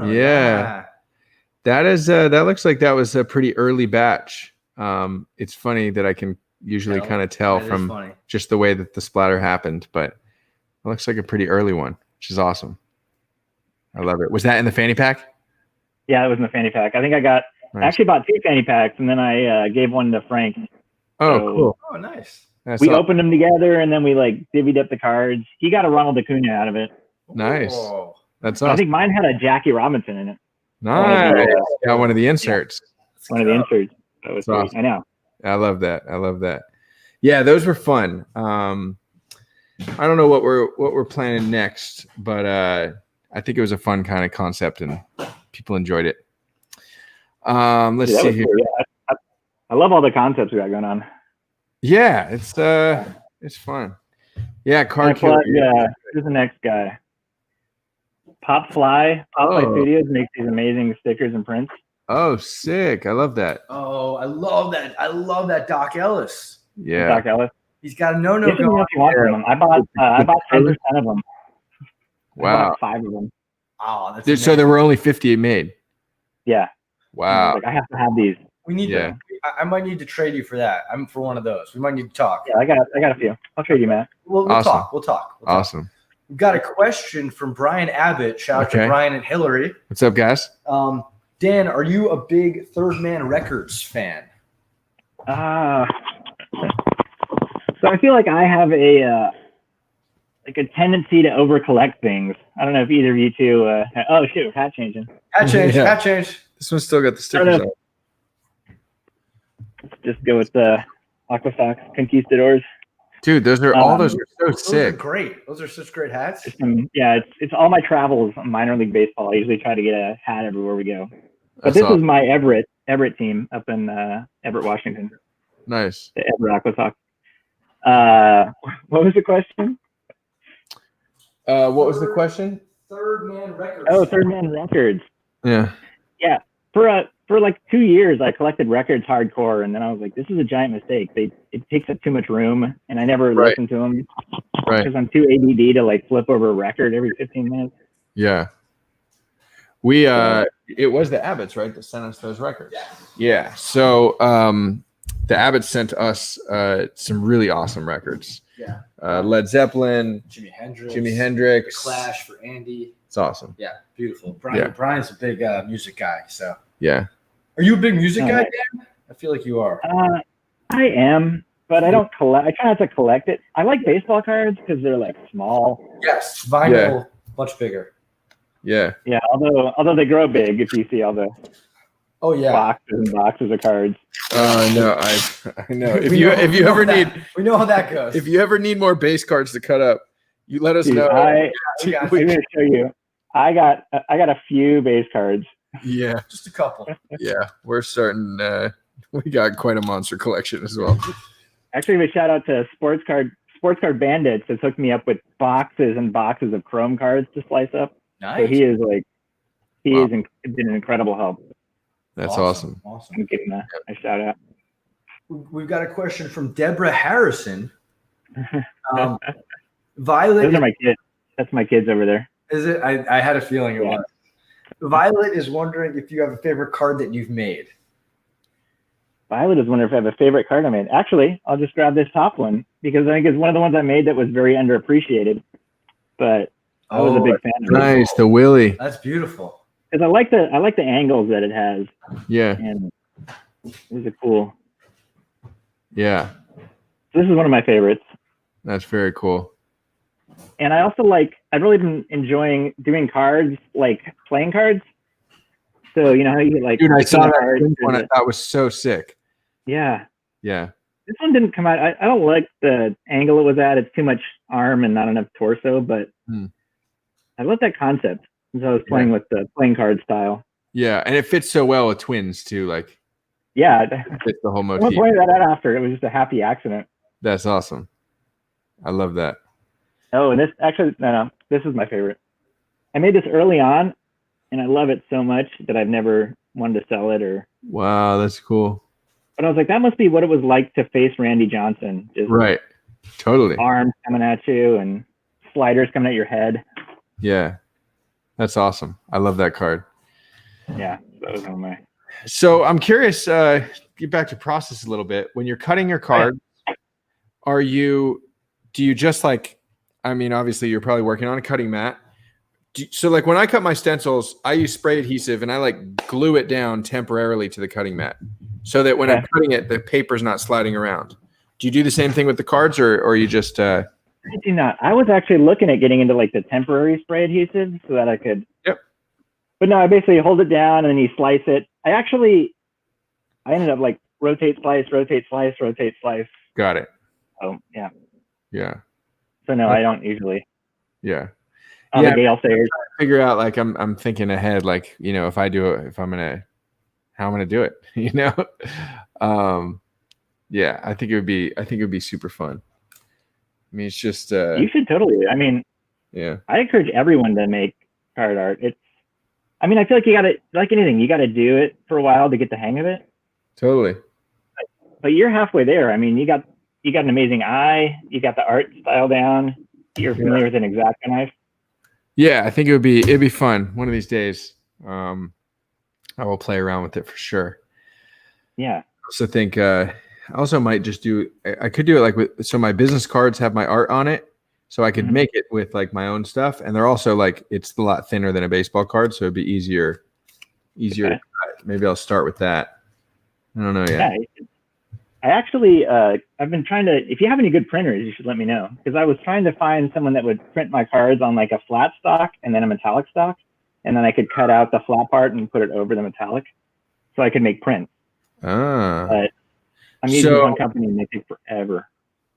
Yeah. That is that looks like that was a pretty early batch. It's funny that I can usually kind of tell from just the way that the splatter happened, but it looks like a pretty early one, which is awesome. I love it. Was that in the fanny pack? Yeah, it was in the fanny pack. I think I actually bought 2 fanny packs, and then I gave one to Frank. Oh, cool. Oh, nice. We opened them together, and then we like divvied up the cards. He got a Ronald Acuna out of it. Nice. Whoa. That's awesome. I think mine had a Jackie Robinson in it. Nice. Got one of the inserts. Yeah. One of the inserts. That was awesome. I know. I love that. Yeah, those were fun. I don't know what we're planning next, but I think it was a fun kind of concept and people enjoyed it. Let's see here. I love all the concepts we got going on. Yeah, it's fun. Yeah, card killer. Yeah, who's the next guy? Popfly Studios makes these amazing stickers and prints. Oh, sick! I love that. Oh, I love that. I love that Doc Ellis. Yeah, Doc Ellis. He's got a no If you want them. I bought 10% of them. Wow. I bought 5 of them. Oh, that's so there were only 50 made. Yeah. Wow. I have to have these. We need to. I might need to trade you for that. I'm for one of those. We might need to talk. Yeah, I got a few. I'll trade you, Matt. We'll talk. We'll talk. Awesome. We've got a question from Brian Abbott. Shout out to Brian and Hillary. What's up, guys? Dan, are you a big Third Man Records fan? So I feel like I have a tendency to over collect things. I don't know if either of you two. Oh shoot, hat changing. Hat change. This one's still got the stickers on. Let's just go with the Aquasox Conquistadors. Dude, those are so sick. Those are great. Those are such great hats. It's all my travels on minor league baseball. I usually try to get a hat everywhere we go. But That's this awesome. is my Everett team up in Everett, Washington. Nice. The Everett Aquasox. What was the question? What was the question? Third Man Records. Oh, Third Man Records. Yeah. Yeah. For like 2 years, I collected records hardcore, and then I was like, this is a giant mistake. It takes up too much room, and I never listened to them because I'm too ADD to like flip over a record every 15 minutes. Yeah. We it was the Abbotts, right, that sent us those records. Yeah. So the Abbotts sent us some really awesome records. Yeah. Led Zeppelin, Jimi Hendrix, The Clash for Andy. It's awesome. Yeah, beautiful. Brian's a big music guy. So yeah. Are you a big music guy, Dan? I feel like you are. I am, but I don't collect. I try not to collect it. I like baseball cards because they're like small. Yes, vinyl, much bigger. Yeah. Yeah, although they grow big if you see all the boxes and boxes of cards. No, I know. If you ever need, we know how that goes. If you ever need more base cards to cut up, you let us know. I'm gonna show you. I got a few base cards. Yeah, just a couple. Yeah, we're starting. We got quite a monster collection as well. Actually, a shout out to Sports Card Bandits that's hooked me up with boxes and boxes of Chrome cards to slice up. Nice. So he is been an incredible help. That's awesome. Awesome. I'm giving a shout out. We've got a question from Deborah Harrison. Violet. Those are my kids. That's my kids over there. Is it? I had a feeling it was. Violet is wondering if you have a favorite card that you've made. Violet is wondering if I have a favorite card I made. Actually, I'll just grab this top one because I think it's one of the ones I made that was very underappreciated. But I was a big fan of it. Nice, the Willie. That's beautiful. Because I like the angles that it has. Yeah. And it was a cool. Yeah. So this is one of my favorites. That's very cool. And I also I've really been enjoying doing cards, like playing cards. So you know how you like. Dude, I saw that one. I thought was so sick. Yeah. Yeah. This one didn't come out. I don't like the angle it was at. It's too much arm and not enough torso, but I love that concept. So I was playing with the playing card style. Yeah, and it fits so well with twins too. Like, yeah, it fits the whole motif. I pointed that out after. It was just a happy accident. That's awesome. I love that. Oh, and this actually, no, this is my favorite. I made this early on, and I love it so much that I've never wanted to sell it or. Wow, that's cool. But I was like, that must be what it was like to face Randy Johnson. Just right. Totally. Arms coming at you and sliders coming at your head. Yeah. That's awesome. I love that card. Yeah, that was one of my. So I'm curious, get back to process a little bit. When you're cutting your card, do you just obviously you're probably working on a cutting mat. So like when I cut my stencils, I use spray adhesive and I glue it down temporarily to the cutting mat so that when I'm cutting it, the paper's not sliding around. Do you do the same thing with the cards or you just, I do not. I was actually looking at getting into the temporary spray adhesive so that I could. Yep. But no, I basically hold it down and then you slice it. I ended up rotate, slice, rotate, slice, rotate, slice. Got it. Oh yeah. Yeah. So no, I don't usually. Yeah. The Gale Sayers. Figure out I'm thinking ahead, if I'm gonna how I'm going to do it. Yeah, I think it would be super fun. I mean, it's just You should totally. I mean, yeah. I encourage everyone to make card art. I mean, I feel like you got to, like anything, you got to do it for a while to get the hang of it. Totally. But you're halfway there. I mean, you got an amazing eye. You got the art style down. You're familiar with an X-Acto knife. Yeah, I think it'd be fun one of these days. I will play around with it for sure. Yeah. I also think I also might just do. I could do it like so my business cards have my art on it, so I could make it with like my own stuff, and they're also like it's a lot thinner than a baseball card, so it'd be easier. Okay. Maybe I'll start with that. I don't know yet. Yeah. I actually, I've been trying to, if you have any good printers, you should let me know. Because I was trying to find someone that would print my cards on like a flat stock and then a metallic stock. And then I could cut out the flat part and put it over the metallic. So I could make prints. But I'm using one company and they take forever.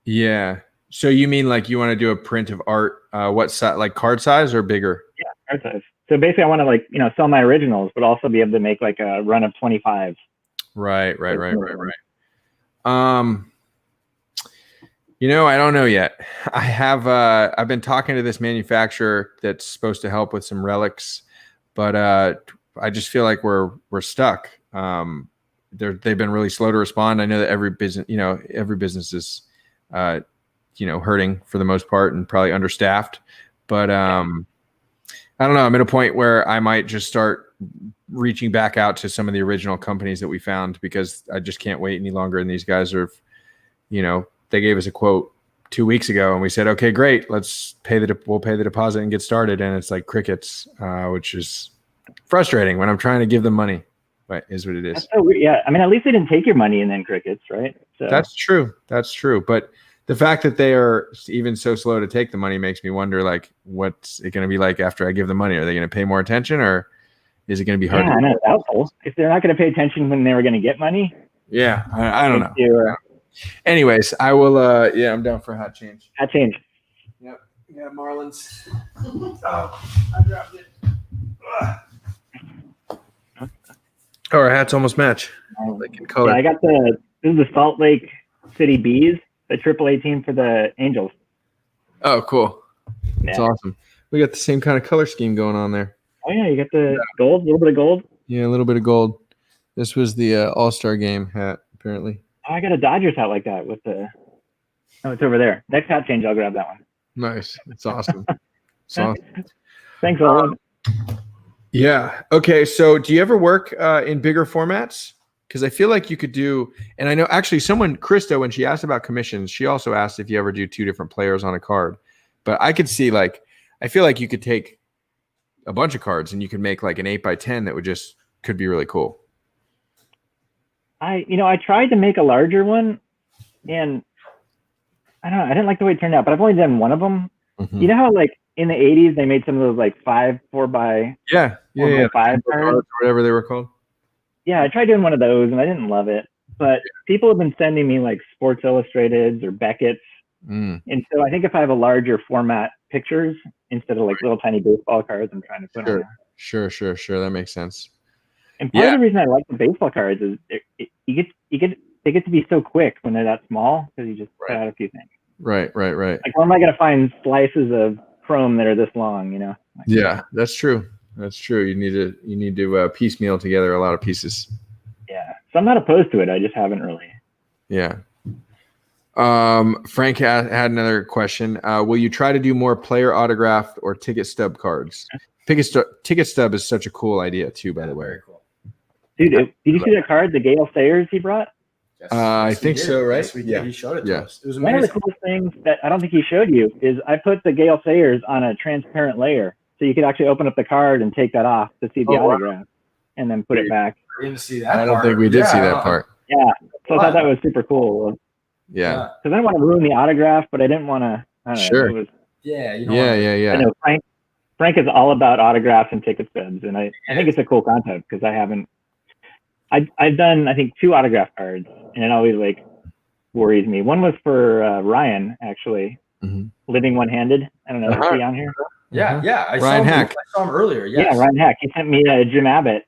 Yeah. So you mean like you want to do a print of art, what size, like card size or bigger? Yeah, card size. So basically I want to like, sell my originals, but also be able to make like a run of 25s. Right. I don't know yet. I've been talking to this manufacturer that's supposed to help with some relics, but I just feel like we're stuck. They've been really slow to respond. I know that every business is, hurting for the most part and probably understaffed, but I don't know. I'm at a point where I might just start reaching back out to some of the original companies that we found because I just can't wait any longer. And these guys are, they gave us a quote 2 weeks ago and we said, okay, great. We'll pay the deposit and get started. And it's like crickets, which is frustrating when I'm trying to give them money, but is what it is. That's so weird. Yeah. I mean, at least they didn't take your money and then crickets, right? So That's true. But the fact that they are even so slow to take the money makes me wonder, like, what's it going to be like after I give the money? Are they going to pay more attention or is it going to be hard? Yeah, I know. Doubtful. If they're not going to pay attention when they were going to get money. Yeah. I don't know. Anyways, I will. I'm down for a hat change. Hat change. Yep. Yeah, Marlins. Oh, I dropped it. Oh, our hats almost match. Like in color. Yeah, I got this is the Salt Lake City Bees, the AAA team for the Angels. Oh, cool. That's awesome. We got the same kind of color scheme going on there. Oh yeah, you got the gold, a little bit of gold. Yeah, a little bit of gold. This was the All-Star game hat, apparently. Oh, I got a Dodgers hat like that with the. Oh, it's over there. Next hat change, I'll grab that one. Nice. It's awesome. It's awesome. Thanks, Owen. Yeah. Okay. So, do you ever work in bigger formats? Because I feel like you could do, and I know actually Krista, when she asked about commissions, she also asked if you ever do 2 different players on a card. But I could see I feel like you could take a bunch of cards and you could make like an 8x10 that could be really cool. I tried to make a larger one and I don't know, I didn't like the way it turned out, but I've only done one of them. Mm-hmm. You know how like in the 80s they made some of those like 4x5 cards or whatever they were called. Yeah, I tried doing one of those and I didn't love it. But people have been sending me like Sports Illustrateds or Beckett's. And so I think if I have a larger format pictures instead of like little tiny baseball cards, I'm trying to put on. Sure. That makes sense. And part of the reason I like the baseball cards is they get to be so quick when they're that small because you just cut out a few things. Right. Like, where am I going to find slices of chrome that are this long? Yeah, that's true. That's true. You need to piecemeal together a lot of pieces. Yeah. So I'm not opposed to it. I just haven't really. Yeah. Frank had another question. Will you try to do more player autographed or ticket stub cards? Ticket stub is such a cool idea too, by the way. Very cool. Dude, did you see the card, the Gale Sayers he brought? Yes, I think so, right? Yes, we did. He showed it to us. It was amazing. One of the coolest things that I don't think he showed you is I put the Gale Sayers on a transparent layer. So you could actually open up the card and take that off to see the autograph and then put it back. We didn't see that I don't think we did see that part. Yeah. So I thought that was super cool. Yeah. Because I didn't want to ruin the autograph, but I didn't want to. Sure. Yeah. I know Frank is all about autographs and ticket stubs. And I think it's a cool concept because I've done, I think, 2 autograph cards and it always like worries me. One was for Ryan, actually, living one-handed. I don't know. Is he on here? Yeah. Ryan Hack. I saw him earlier. Yes. Yeah, Ryan Hack. He sent me a Jim Abbott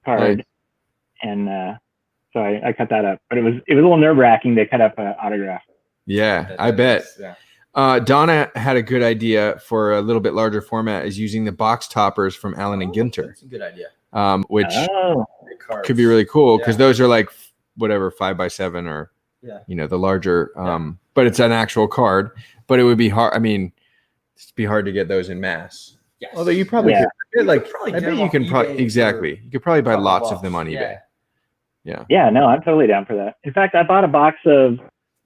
card. and so I cut that up. But it was a little nerve wracking to cut up an autograph. Yeah, I bet. Donna had a good idea for a little bit larger format, is using the box toppers from Allen and Ginter. That's a good idea. Which Cards. could be really cool because those are like whatever 5x7 or the larger. But it's an actual card. But it would be hard. I mean, it'd be hard to get those in mass. Yes. Although you probably could, like I bet you can probably eBay you could probably buy lots of them on eBay. Yeah, no, I'm totally down for that. In fact, I bought a box of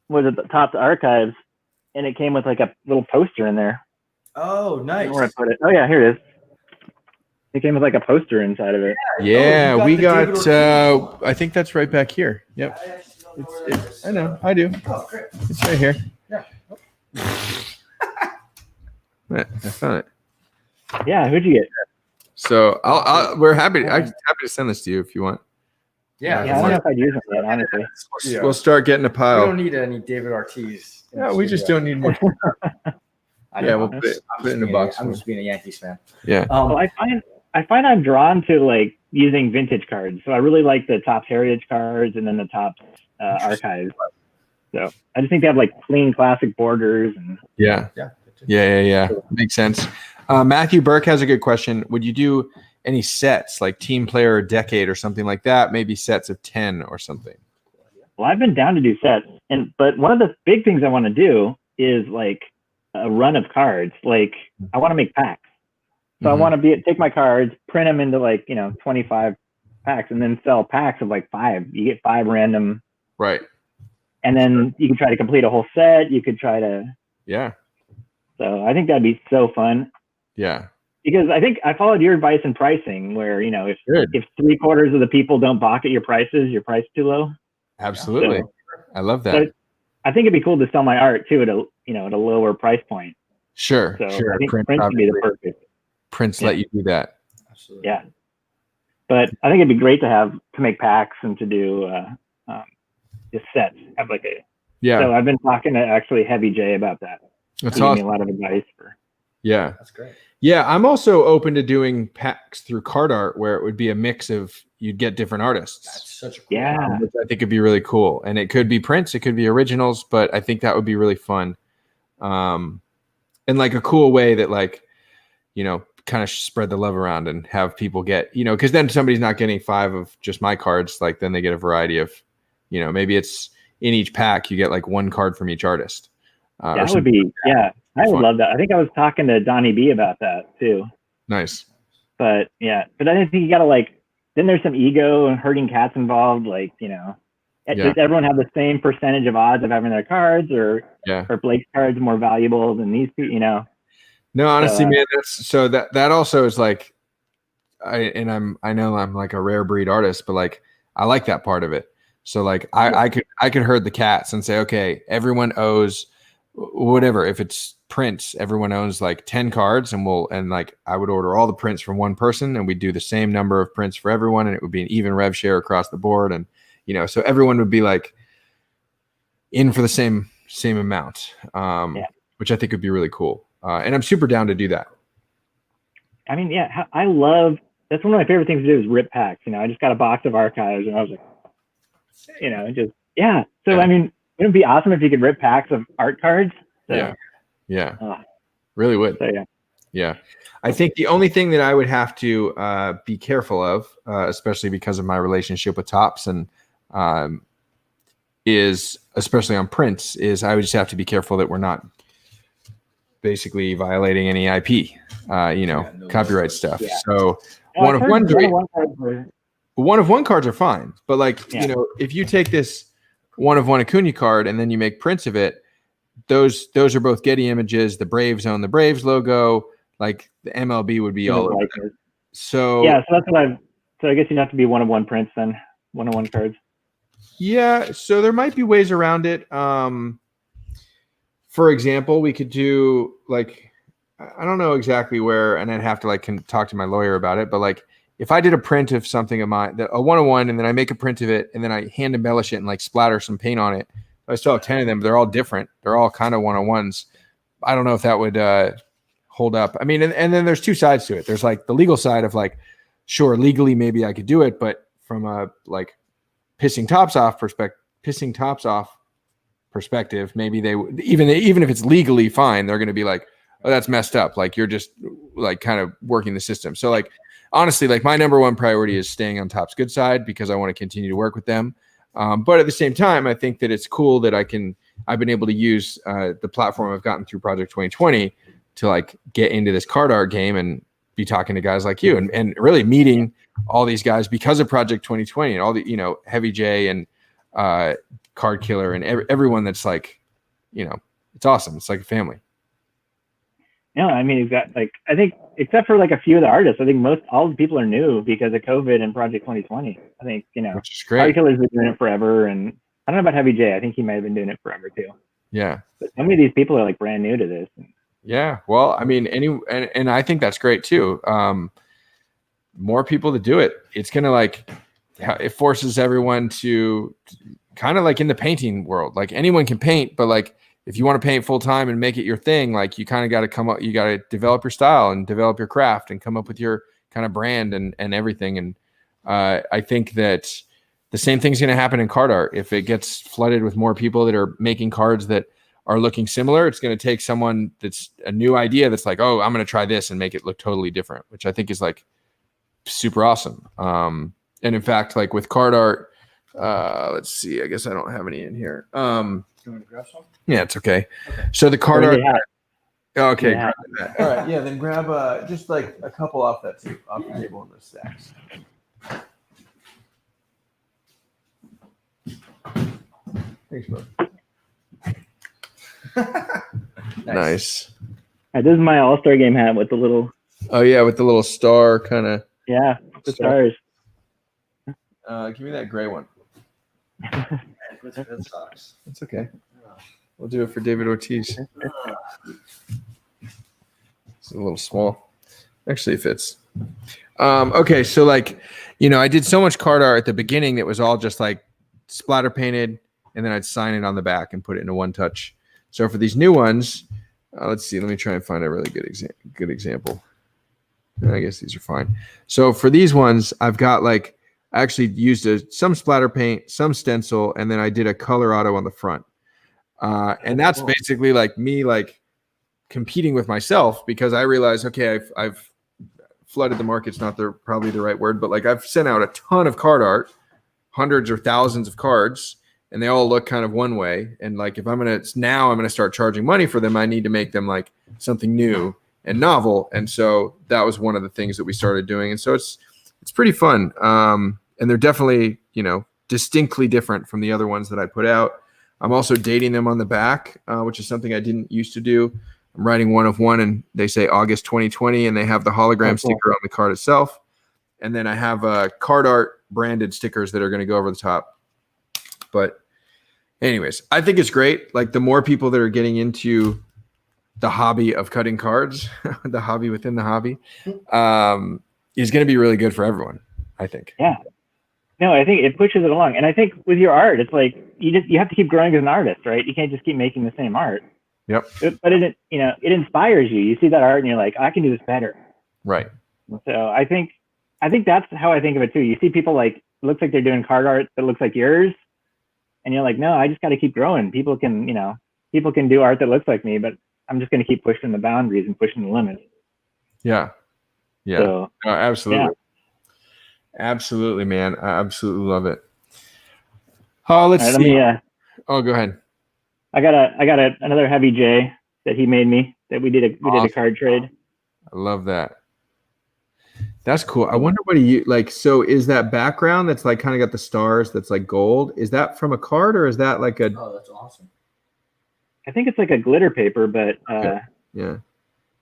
the Topps Archives, and it came with like a little poster in there. Oh, nice. Where I put it? Oh yeah, here it is. It came with like a poster inside of it. Yeah, we got. I think that's right back here. Yep. I know. I do. Oh, great. It's right here. Yeah. I found it. Yeah, who'd you get? So we're happy. I'm happy to send this to you if you want. Yeah, I don't know if I'd use it yet, honestly. We'll start getting a We pile. don't need any David Ortiz. Yeah, we just don't need more. We'll put it in the box. I'm just being a Yankees fan. Yeah. Well, I find I'm drawn to like using vintage cards. So I really like the Topps Heritage cards and then the Topps Archives. So I just think they have like clean classic borders and Yeah. Makes sense. Matthew Burke has a good question. Would you do any sets like team player decade or something like that? Maybe sets of 10 or something. Well, I've been down to do sets, but one of the big things I want to do is like a run of cards. Like I want to make packs. So I want to take my cards, print them into like 25 packs, and then sell packs of like 5. You get 5 random. Right. And then you can try to complete a whole set. You could try to. Yeah. So I think that'd be so fun. Yeah. Because I think I followed your advice in pricing, where if 3/4 of the people don't balk at your prices, your price is too low. Absolutely, so, I love that. So I think it'd be cool to sell my art too at a lower price point. Sure, so sure. I think Prince would be the perfect. Prince let you do that. Absolutely. Yeah, but I think it'd be great to make packs and to do just sets. Have like a So I've been talking to actually Heavy J about that. That's awesome. Gave me a lot of advice for. Yeah, that's great. Yeah, I'm also open to doing packs through card art where it would be a mix of you'd get different artists. That's such a cool which I think would be really cool. And it could be prints, it could be originals, but I think that would be really fun. And like a cool way that kind of spread the love around and have people get, because then somebody's not getting 5 of just my cards. Like then they get a variety of, maybe it's in each pack, you get like 1 card from each artist. That would be, I would love that. I think I was talking to Donnie B about that too. Nice. But I think you gotta then there's some ego and herding cats involved. Does everyone have the same percentage of odds of having their cards or Blake's cards more valuable than these people, No, honestly, man, that also is like, I know I'm like a rare breed artist, but like, I like that part of it. So like I could herd the cats and say, okay, everyone owes whatever. If it's prints, everyone owns like 10 cards and I would order all the prints from one person and we'd do the same number of prints for everyone. And it would be an even rev share across the board. And, so everyone would be like in for the same amount, which I think would be really cool. And I'm super down to do that. I mean, I love, that's one of my favorite things to do is rip packs. I just got a box of archives and I was like, So, I mean, it would be awesome if you could rip packs of art cards. So, really would. So, yeah. I think the only thing that I would have to be careful of, especially because of my relationship with Topps and is especially on prints, is I would just have to be careful that we're not basically violating any IP, copyright stuff. Yeah. So one of one cards are fine, but if you take this 1/1 Acuna card and then you make prints of it, those are both Getty images. The Braves own the Braves logo. Like the MLB would be all over it. So so that's what so I guess you'd have to be 1/1 prints then, 1/1 cards. Yeah, so there might be ways around it. For example, we could do I don't know exactly where, and I'd have to talk to my lawyer about it, but if I did a print of something of mine, a 1/1, and then I make a print of it, and then I hand embellish it and splatter some paint on it, I still have 10 of them. They're all different. They're all kind of 1/1s. I don't know if that would hold up. I mean, and then there's two sides to it. There's the legal side of sure, legally maybe I could do it, but from a like pissing tops off perspective, maybe they even if it's legally fine, they're going to be like, oh, that's messed up. Like you're just like kind of working the system. So like, honestly, like my number one priority is staying on Top's good side because I want to continue to work with them. But at the same time, I think that it's cool that I've been able to use the platform I've gotten through Project 2020 to like get into this card art game and be talking to guys like you and really meeting all these guys because of Project 2020 and all the, Heavy J and Card Killer and everyone that's like, it's awesome. It's like a family. No, I mean, exactly. Like, I think except for like a few of the artists, I think all the people are new because of COVID and Project 2020. I think, which is great. Card Killer's been doing it forever. And I don't know about Heavy J. I think he might have been doing it forever too. Yeah. But so many of these people are like brand new to this. Yeah. Well, I mean, and I think that's great too. More people to do it. It's going to it forces everyone to kind of like in the painting world, like anyone can paint, but like, if you want to paint full time and make it your thing, like you kind of got to come up, you got to develop your style and develop your craft and come up with your kind of brand and everything. And I think that the same thing's going to happen in card art. If it gets flooded with more people that are making cards that are looking similar, it's going to take someone that's a new idea that's like, oh, I'm going to try this and make it look totally different, which I think is like super awesome. And in fact, like with card art, let's see, I guess I don't have any in here. You want to grab some? Yeah, it's okay. So the card art. Okay. Yeah. All right. Yeah. Then grab just like a couple off the table in those stacks. Thanks, bro. Nice. This is my All-Star Game hat with the little. Oh yeah, with the little star kind of. Yeah, the stars. Give me that gray one. That sucks. It's okay. We'll do it for David Ortiz. It's a little small. Actually, it fits. Okay, so like, I did so much card art at the beginning that was all just like splatter painted, and then I'd sign it on the back and put it into one touch. So for these new ones, let's see. Let me try and find a really good example. I guess these are fine. So for these ones, I've got like. I actually used some splatter paint, some stencil, and then I did a color auto on the front. And that's basically like me like competing with myself because I realized, okay, I've flooded the market's not probably the right word, but like I've sent out a ton of card art, hundreds or thousands of cards, and they all look kind of one way. And like if I'm gonna start charging money for them, I need to make them like something new and novel. And so that was one of the things that we started doing. And so it's pretty fun. And they're definitely, distinctly different from the other ones that I put out. I'm also dating them on the back, which is something I didn't used to do. I'm writing 1 of 1 and they say August 2020 and they have the hologram sticker on the card itself. And then I have card art branded stickers that are going to go over the top. But anyways, I think it's great. Like the more people that are getting into the hobby of cutting cards, the hobby within the hobby, is going to be really good for everyone, I think. Yeah. No, I think it pushes it along. And I think with your art, it's like you have to keep growing as an artist, right? You can't just keep making the same art. Yep. But it inspires you. You see that art and you're like, I can do this better. Right. So I think that's how I think of it too. You see people like, it looks like they're doing card art that looks like yours. And you're like, no, I just got to keep growing. People can do art that looks like me, but I'm just going to keep pushing the boundaries and pushing the limits. Yeah. Yeah. So, absolutely. Yeah. Absolutely, man. I absolutely love it. Oh, let's see. Go ahead. I got another Heavy J that he made me that we did a card trade. I love that. That's cool. I wonder what you like. So is that background that's like kind of got the stars that's like gold? Is that from a card or is that like a? Oh, that's awesome. I think it's like a glitter paper, but yeah.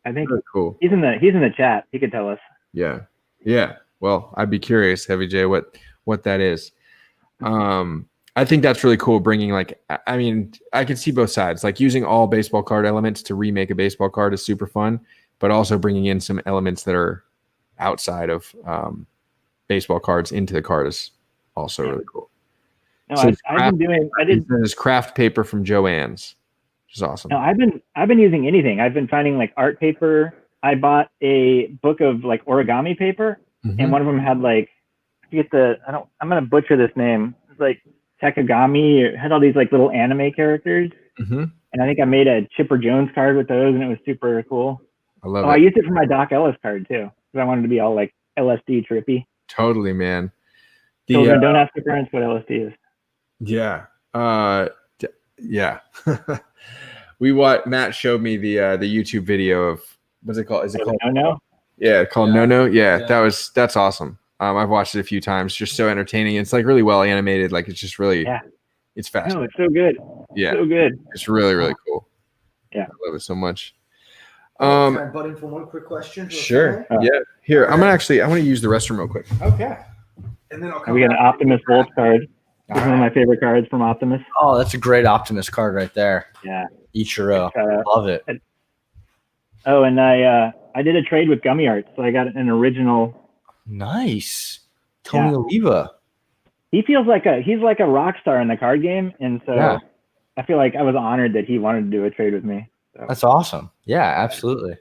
I think very cool. He's in the chat. He could tell us. Yeah. Yeah. Well, I'd be curious, Heavy J, what that is. I think that's really cool. Bringing I mean, I can see both sides. Like using all baseball card elements to remake a baseball card is super fun, but also bringing in some elements that are outside of baseball cards into the card is also really cool. No, so I did this craft paper from Joann's, which is awesome. No, I've been using anything. I've been finding like art paper. I bought a book of like origami paper. Mm-hmm. And one of them had like get I'm gonna butcher this name. It's like Takagami. It had all these like little anime characters, and I think I made a Chipper Jones card with those, and it was super cool. I love it. I used it for my Doc Ellis card too, because I wanted to be all like LSD trippy. Totally, man. Children, don't ask your parents what LSD is. Yeah. Yeah. Matt showed me the YouTube video of, what's it called? Is it called No? Yeah, called No. Yeah, that's awesome. I've watched it a few times. Just so entertaining. It's like really well animated. Like it's just really, it's fast. No, it's so good. Yeah, so good. It's really, really cool. Yeah, I love it so much. Can I butt in for one quick question? Sure. Yeah. Here, I want to use the restroom real quick. Okay. And then we got an Optimus Volt card. This is one of my favorite cards from Optimus. Oh, that's a great Optimus card right there. Yeah. Ichiro. Love it. And I did a trade with Gummy Arts, so I got an original. Nice. Tony Oliva. He feels like he's like a rock star in the card game, and so I feel like I was honored that he wanted to do a trade with me. So. That's awesome. Yeah, absolutely.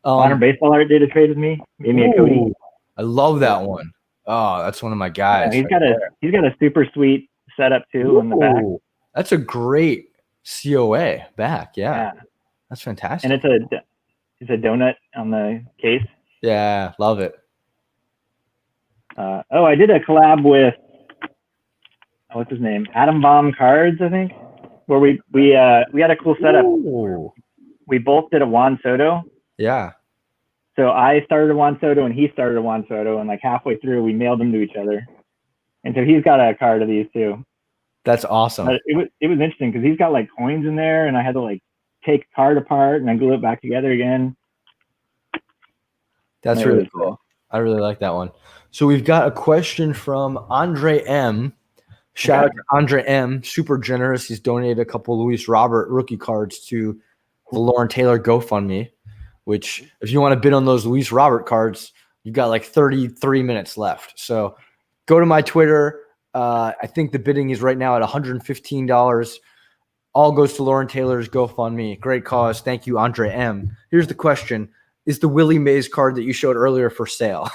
Modern Baseball Art did a trade with me. Gave me a Cody. I love that one. Oh, that's one of my guys. Yeah, he's got a super sweet setup too in the back. That's a great COA back. Yeah. That's fantastic. And it's a donut on the case. Yeah, love it. I did a collab with what's his name? Atom Bomb Cards, I think. Where we had a cool setup. Ooh. We both did a Juan Soto. Yeah. So I started a Juan Soto and he started a Juan Soto, and like halfway through we mailed them to each other. And so he's got a card of these too. That's awesome. But it was interesting because he's got like coins in there, and I had to like take a card apart and then glue it back together again. That's really cool. I really like that one. So we've got a question from Andre M. Shout out to Andre M. Super generous. He's donated a couple Luis Robert rookie cards to the Lauren Taylor GoFundMe, which if you want to bid on those Luis Robert cards, you've got like 33 minutes left. So go to my Twitter. I think the bidding is right now at $115. All goes to Lauren Taylor's GoFundMe. Great cause. Thank you, Andre M. Here's the question. Is the Willie Mays card that you showed earlier for sale?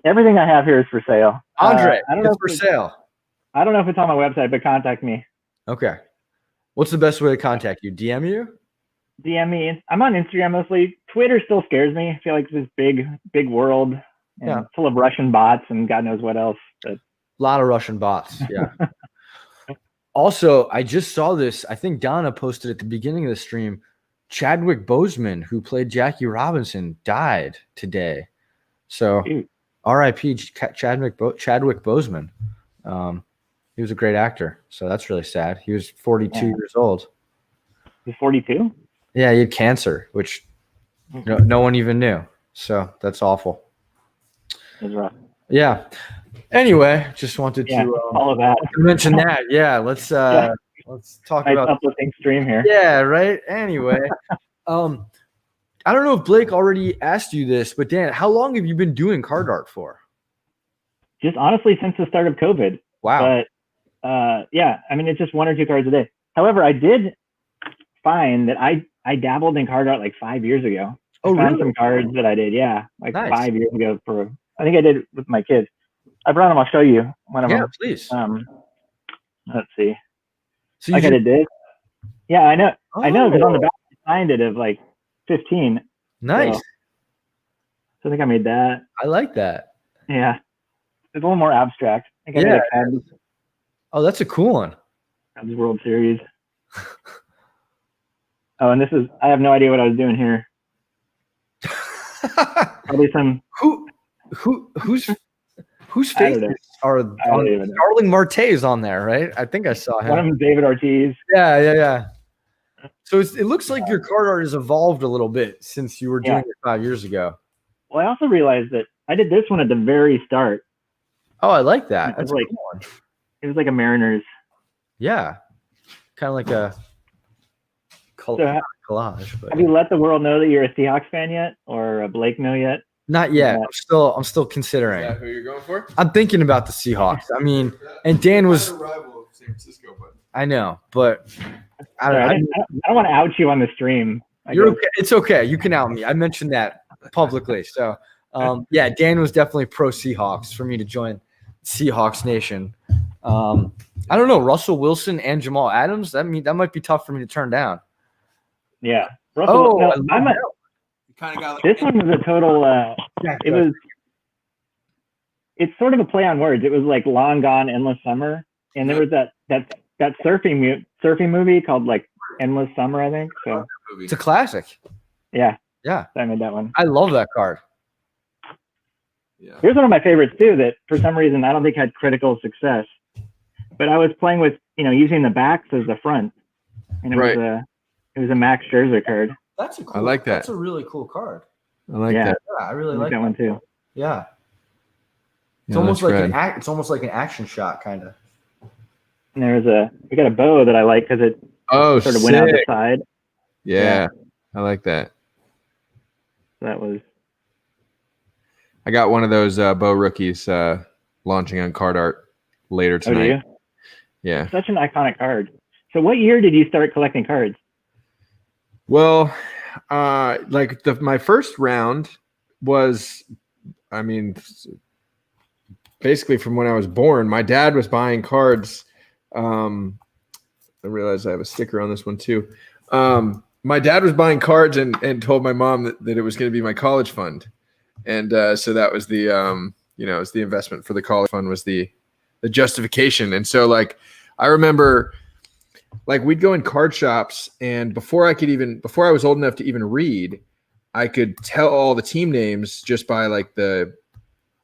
Everything I have here is for sale. Andre, it's for sale. I don't know if it's on my website, but contact me. Okay. What's the best way to contact you? DM you? DM me. I'm on Instagram mostly. Twitter still scares me. I feel like it's this big world and full of Russian bots and God knows what else. But... A lot of Russian bots. Yeah. Also, I just saw this. I think Donna posted at the beginning of the stream. Chadwick Boseman, who played Jackie Robinson, died today. So R.I.P. Chadwick Boseman. He was a great actor. So that's really sad. He was 42 years old. He's 42? Yeah, he had cancer, which no one even knew. So that's awful. That's rough. Yeah. Anyway, just wanted to follow that. Mention that. Yeah, let's talk about uplifting stream here. Yeah, right. Anyway, I don't know if Blake already asked you this, but Dan, how long have you been doing card art for? Just honestly since the start of COVID. Wow. But I mean, it's just 1 or 2 cards a day. However, I did find that I dabbled in card art like 5 years ago. I found some cards that I did, like nice. 5 years ago I think I did it with my kids. I brought them. I'll show you one of them. Yeah, please. Let's see. So I got it did. Yeah, I know. I know because on the back I signed it of like 15. Nice. So I think I made that. I like that. Yeah, it's a little more abstract. I think I made a Cubs. Oh, that's a cool one. Cubs World Series. And this is. I have no idea what I was doing here. Probably some. Whose faces are on Starling Marte's on there, right? I think I saw him. One of them, David Ortiz. Yeah. So it looks like your card art has evolved a little bit since you were doing it 5 years ago. Well, I also realized that I did this one at the very start. Oh, I like that. That's like, cool one. It was like a Mariners. Yeah. Kind of like a collage. But have you let the world know that you're a Seahawks fan yet? Or Blake know yet? Not yet. I'm still considering. Is that who you're going for? I'm thinking about the Seahawks. I mean, and Dan was a rival of San Francisco, but I know, but I don't want to out you on the stream. You're okay. It's okay. You can out me. I mentioned that publicly. So Yeah, Dan was definitely pro Seahawks for me to join Seahawks Nation. I don't know, Russell Wilson and Jamal Adams. That might be tough for me to turn down. Yeah. Russell, no, this one was a total. It's sort of a play on words. It was like Long Gone, Endless Summer, and there was that surfing movie called like Endless Summer, I think. So it's a classic. Yeah. Yeah. I made that one. I love that card. Yeah. Here's one of my favorites too that for some reason I don't think had critical success. But I was playing with, using the backs as the front. And it was a Max Scherzer card. That's a cool. I like that. That's a really cool card. I like that. Yeah, I really like that one too. Yeah. It's Yeah, almost like it's almost like an action shot kind of. And we got a bow that I like because it sort of went out the side. Yeah. I like that. That was. I got one of those Bo rookies launching on card art later tonight. Oh, do you? Yeah. Such an iconic card. So what year did you start collecting cards? Well, my first round was, basically from when I was born. My dad was buying cards. I realize I have a sticker on this one too. My dad was buying cards and told my mom that it was going to be my college fund. And so that was the, it was the investment for the college fund was the justification. And so I remember we'd go in card shops, and before I was old enough to even read, I could tell all the team names just by their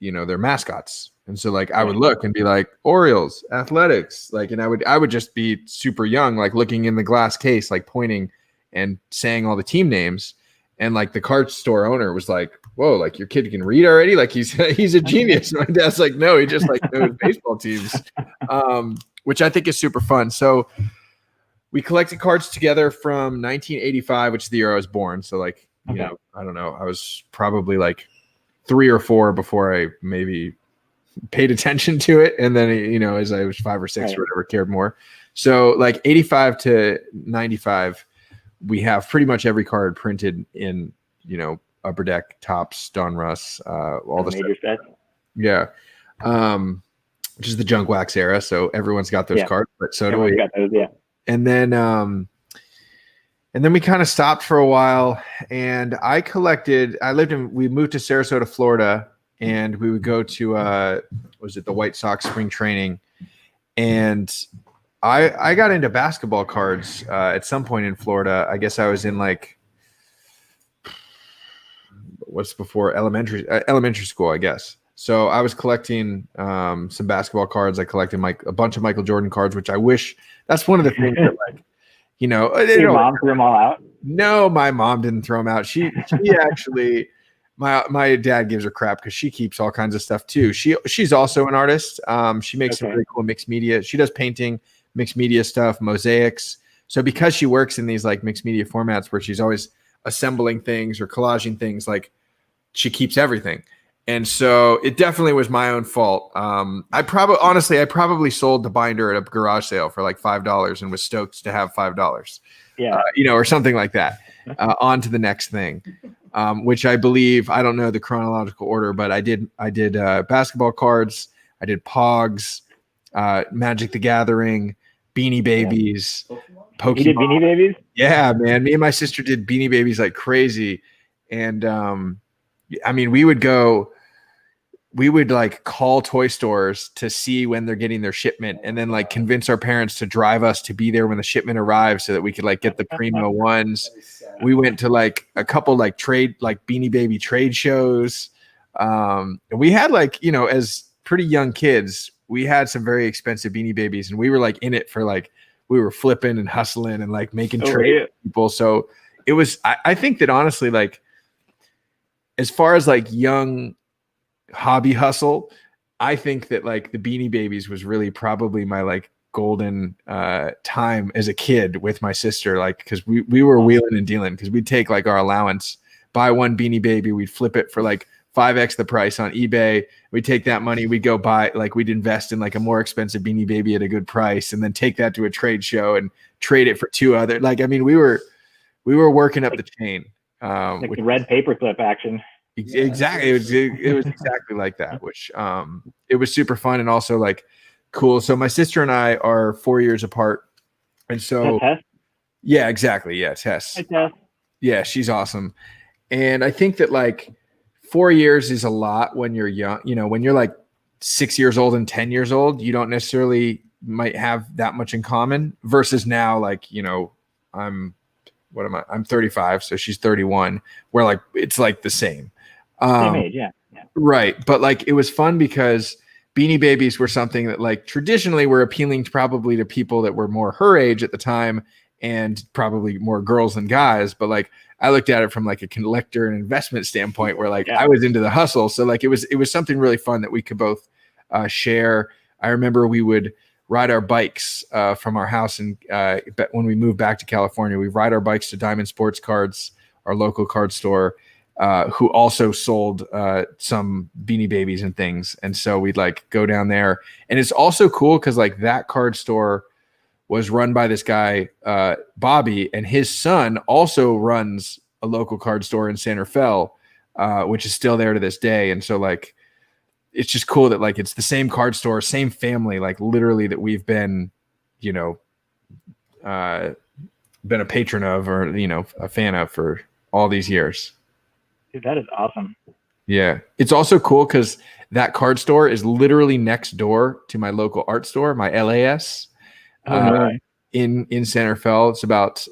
mascots. And so I would look and be like Orioles, Athletics, and I would just be super young, looking in the glass case, pointing and saying all the team names. And the card store owner was like, whoa, your kid can read already? He's a genius. My dad's like, no, he just knows baseball teams, which I think is super fun. So we collected cards together from 1985, which is the year I was born. So I don't know. I was probably 3 or 4 before I maybe paid attention to it. And then, as I was 5 or 6 or whatever, cared more. So 85 to 95, we have pretty much every card printed in, Upper Deck, Topps, Donruss, all the major stuff. sets. Yeah. Which is the junk wax era. So everyone's got those cards, but so do we. Got those, yeah. And then we kind of stopped for a while, and we moved to Sarasota, Florida, and we would go to, the White Sox spring training. And I got into basketball cards at some point in Florida. I guess I was in what's before elementary school, I guess. So I was collecting some basketball cards. I collected a bunch of Michael Jordan cards, which I wish that's one of the things that your mom threw them all out? No, my mom didn't throw them out. She actually, my dad gives her crap because she keeps all kinds of stuff too. She's also an artist. She makes some really cool mixed media. She does painting, mixed media stuff, mosaics. So because she works in these mixed media formats where she's always assembling things or collaging things, she keeps everything. And so it definitely was my own fault. I probably sold the binder at a garage sale for $5 and was stoked to have $5. Yeah. Or something like that. On to the next thing, which I believe, I don't know the chronological order, but I did basketball cards. I did Pogs, Magic the Gathering, Beanie Babies, Pokemon. You did Beanie Babies? Yeah, man. Me and my sister did Beanie Babies like crazy. And we would call toy stores to see when they're getting their shipment, and then convince our parents to drive us to be there when the shipment arrives so that we could get the primo ones. We went to a couple trade Beanie Baby trade shows. And we had as pretty young kids, we had some very expensive Beanie Babies, and we were in it for we were flipping and hustling and making trade with people. So it was, I think that honestly, as far as young hobby hustle, I think that the Beanie Babies was really probably my golden time as a kid with my sister, because we were wheeling and dealing, because we'd take our allowance, buy one Beanie Baby, we'd flip it for 5x the price on eBay. We'd take that money, we'd go buy, we'd invest in a more expensive Beanie Baby at a good price, and then take that to a trade show and trade it for 2 other. We were working up the chain. The red paperclip action. Exactly. It was exactly like that, which it was super fun and also like cool. So my sister and I are 4 years apart. And so Tess? yeah, exactly. Yeah, Tess. Hi, Tess. Yeah, she's awesome. And I think that like 4 years is a lot when you're young, you know, when you're like 6 years old and 10 years old, you don't necessarily might have that much in common versus now, like, you know, I'm 35. So she's 31 where like, it's like the same. Same age. Yeah. Right. But like, it was fun because Beanie Babies were something that like traditionally were appealing probably to people that were more her age at the time and probably more girls than guys. But like, I looked at it from like a collector and investment standpoint where like I was into the hustle. So like, it was something really fun that we could both share. I remember we would ride our bikes from our house. And when we moved back to California, we ride our bikes to Diamond Sports Cards, our local card store, who also sold some Beanie Babies and things. And so we'd like go down there. And it's also cool because like that card store was run by this guy, Bobby, and his son also runs a local card store in Santa Fe, which is still there to this day. And so like, it's just cool that like, it's the same card store, same family, like literally that we've been, you know, been a patron of, or, you know, a fan of for all these years. Dude, that is awesome. Yeah. It's also cool because that card store is literally next door to my local art store, my LAS. In Santa Fe. It's about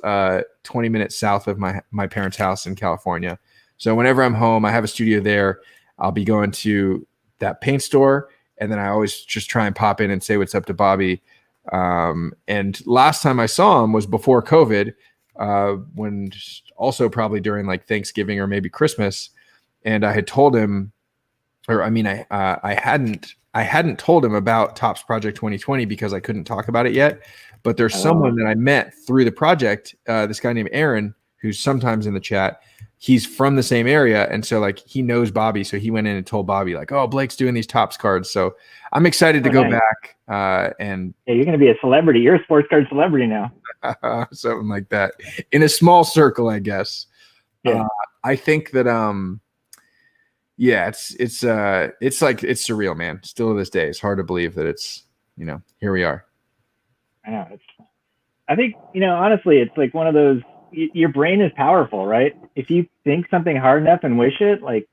20 minutes south of my parents' house in California. So whenever I'm home, I have a studio there. I'll be going to that paint store, and then I always just try and pop in and say what's up to Bobby. And last time I saw him was before COVID, when also probably during like Thanksgiving or maybe Christmas. And I had told him, or I mean, I hadn't told him about Topps Project 2020 because I couldn't talk about it yet. But there's someone that I met through the project, this guy named Aaron, who's sometimes in the chat. He's from the same area. And so like he knows Bobby. So he went in and told Bobby like, oh, Blake's doing these Topps cards. So I'm excited to go back. And yeah, you're going to be a celebrity. You're a sports card celebrity now. Something like that in a small circle, I guess. Yeah. I think that, yeah, it's like, it's surreal, man. Still to this day, it's hard to believe that it's, you know, here we are. I know. I think, you know, honestly, it's like one of those, your brain is powerful, right? If you think something hard enough and wish it, like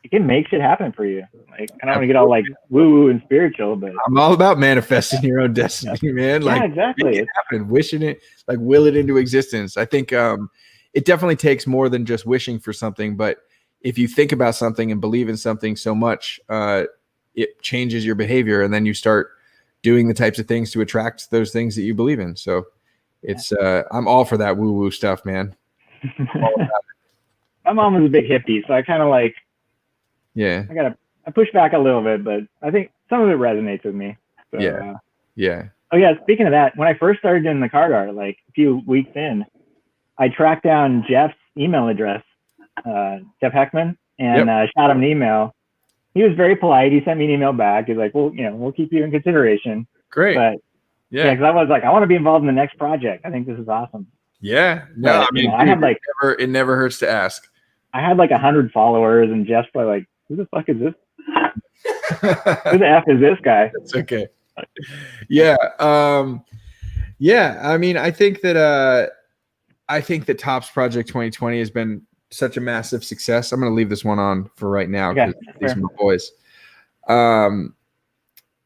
it can make shit happen for you. Like, I don't want to get all like woo woo and spiritual, but I'm all about manifesting your own destiny, man. Like, yeah, exactly. Make it happen, wishing it, like will it into existence. I think it definitely takes more than just wishing for something, but if you think about something and believe in something so much, it changes your behavior, and then you start doing the types of things to attract those things that you believe in. So it's I'm all for that woo woo stuff, man. My mom was a big hippie, so I kind of like, yeah, I push back a little bit, but I think some of it resonates with me. So, yeah. Oh yeah, speaking of that, when I first started doing the card art, like a few weeks in, I tracked down Jeff's email address, Jeff Heckman, and shot him an email. He was very polite. He sent me an email back. He's like, well, you know, we'll keep you in consideration. Great. But yeah, because I was like, I want to be involved in the next project. I think this is awesome. Yeah. No, but, I mean, you know, I had like, it never hurts to ask. I had like 100 followers, and Jeff's probably like, who the fuck is this? Who the F is this guy? That's okay. Yeah. Yeah. I mean, I think that Topps Project 2020 has been such a massive success. I'm going to leave this one on for right now because these are my boys.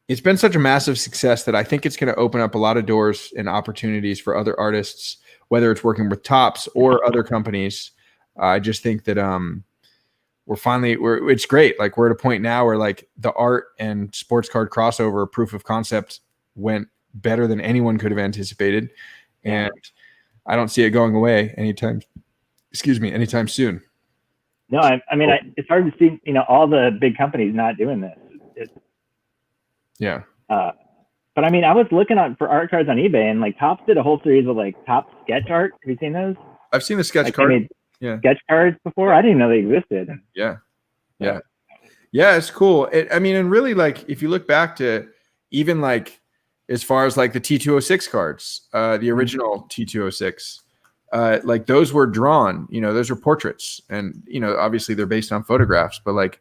It's been such a massive success that I think it's going to open up a lot of doors and opportunities for other artists, whether it's working with Topps or other companies. I just think that it's great. Like we're at a point now where like the art and sports card crossover proof of concept went better than anyone could have anticipated. And I don't see it going away anytime soon. No, I mean, it's hard to see, you know, all the big companies not doing this. Yeah. But I mean, I was looking for art cards on eBay, and like Topps did a whole series of like Topps sketch art. Have you seen those? I've seen the sketch like, card. Yeah. Sketch cards before. I didn't know they existed. Yeah. It's cool. I mean, and really, like if you look back to even like as far as like the T206 cards, the original T206, like those were drawn, those are portraits, and obviously they're based on photographs, but like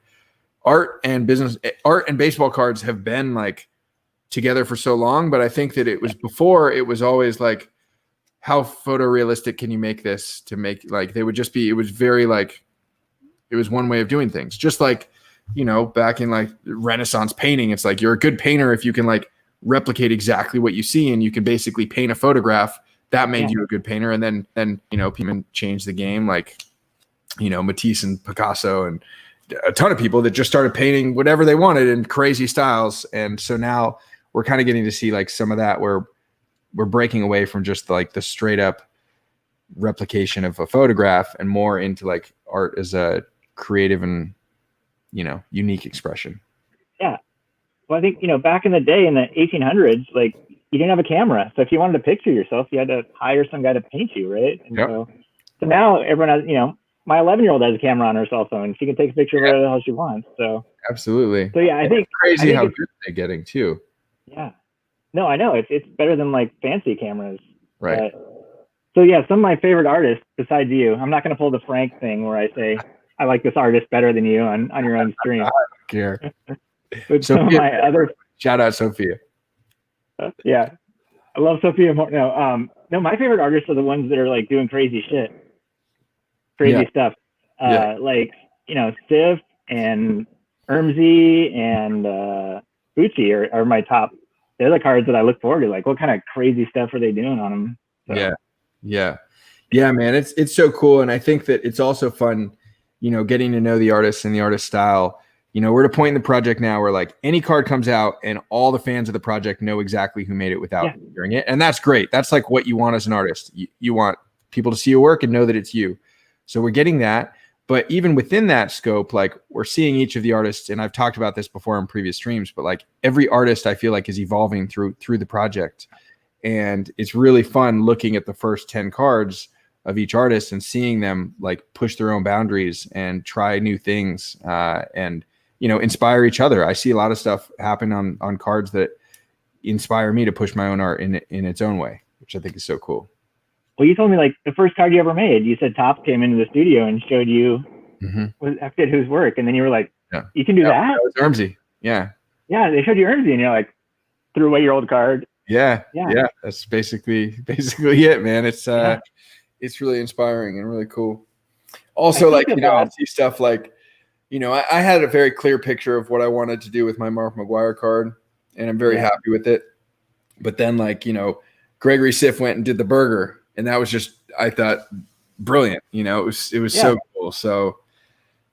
art and baseball cards have been like together for so long. But I think that it was always like, how photorealistic can you make this to make, like, it was very like, it was one way of doing things. Just like, back in like Renaissance painting, it's like, you're a good painter if you can like replicate exactly what you see, and you can basically paint a photograph. That made you a good painter. And then people changed the game, like, Matisse and Picasso and a ton of people that just started painting whatever they wanted in crazy styles. And so now we're kind of getting to see like some of that, where we're breaking away from just like the straight up replication of a photograph and more into like art as a creative and, unique expression. Yeah. Well, I think, back in the day in the 1800s, like, you didn't have a camera. So if you wanted to picture yourself, you had to hire some guy to paint you, right? And so now everyone has, my 11-year-old has a camera on her cell phone. She can take a picture of whatever the hell she wants. So absolutely. So yeah, I think it's crazy how good they're getting too. Yeah. No, I know it's better than like fancy cameras. Right. So yeah, some of my favorite artists besides you. I'm not going to pull the Frank thing where I say I like this artist better than you on your own stream. I don't care. But some of my other shout out Sophia. Yeah, I love Sophia more. No, my favorite artists are the ones that are like doing crazy shit, crazy stuff. Like Sif and Ermsey and Bucci are my top. They're the cards that I look forward to. Like, what kind of crazy stuff are they doing on them? So. Yeah, man. It's so cool, and I think that it's also fun, getting to know the artist and the artist style. We're at a point in the project now where like any card comes out and all the fans of the project know exactly who made it without hearing it. And that's great. That's like what you want as an artist. You want people to see your work and know that it's you. So we're getting that. But even within that scope, like we're seeing each of the artists, and I've talked about this before in previous streams, but like every artist I feel like is evolving through the project. And it's really fun looking at the first 10 cards of each artist and seeing them like push their own boundaries and try new things and inspire each other. I see a lot of stuff happen on cards that inspire me to push my own art in its own way, which I think is so cool. Well, you told me like the first card you ever made, you said Topps came into the studio and showed you was acted whose work, and then you were like, you can do that? That was Ermsey. Yeah, they showed you Ermsey, and you're like, threw away your old card. Yeah. That's basically it, man. It's really inspiring and really cool. Also, like I see stuff like. I had a very clear picture of what I wanted to do with my Mark McGwire card, and I'm very happy with it. But then, like, Gregory Sif went and did the burger, and that was just, I thought, brilliant. It was so cool. So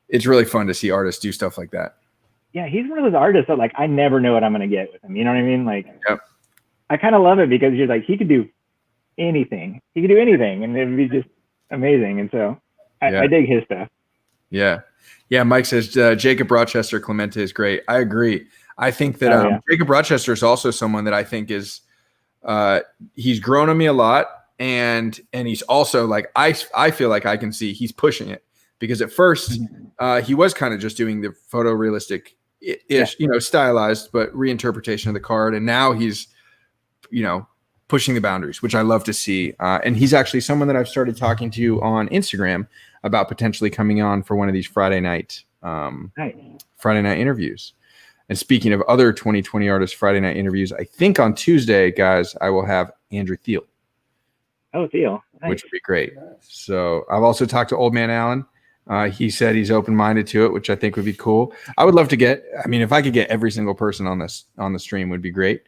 it's really fun to see artists do stuff like that. Yeah, he's one of those artists that, like, I never know what I'm going to get with him. You know what I mean? Like, I kind of love it because you're like, he could do anything. He could do anything, and it would be just amazing. And so I dig his stuff. Yeah, Mike says Jacob Rochester Clemente is great. I agree. I think that Jacob Rochester is also someone that I think is he's grown on me a lot, and he's also like I feel like I can see he's pushing it, because at first he was kind of just doing the photorealistic ish, stylized but reinterpretation of the card, and now he's pushing the boundaries, which I love to see. And he's actually someone that I've started talking to on Instagram about potentially coming on for one of these Friday night interviews. And speaking of other 2020 artists Friday night interviews, I think on Tuesday, guys, I will have Andrew Thiel. Oh, Thiel. Nice. Which would be great. So I've also talked to Old Man Allen. He said he's open-minded to it, which I think would be cool. I would love to if I could get every single person on the stream would be great.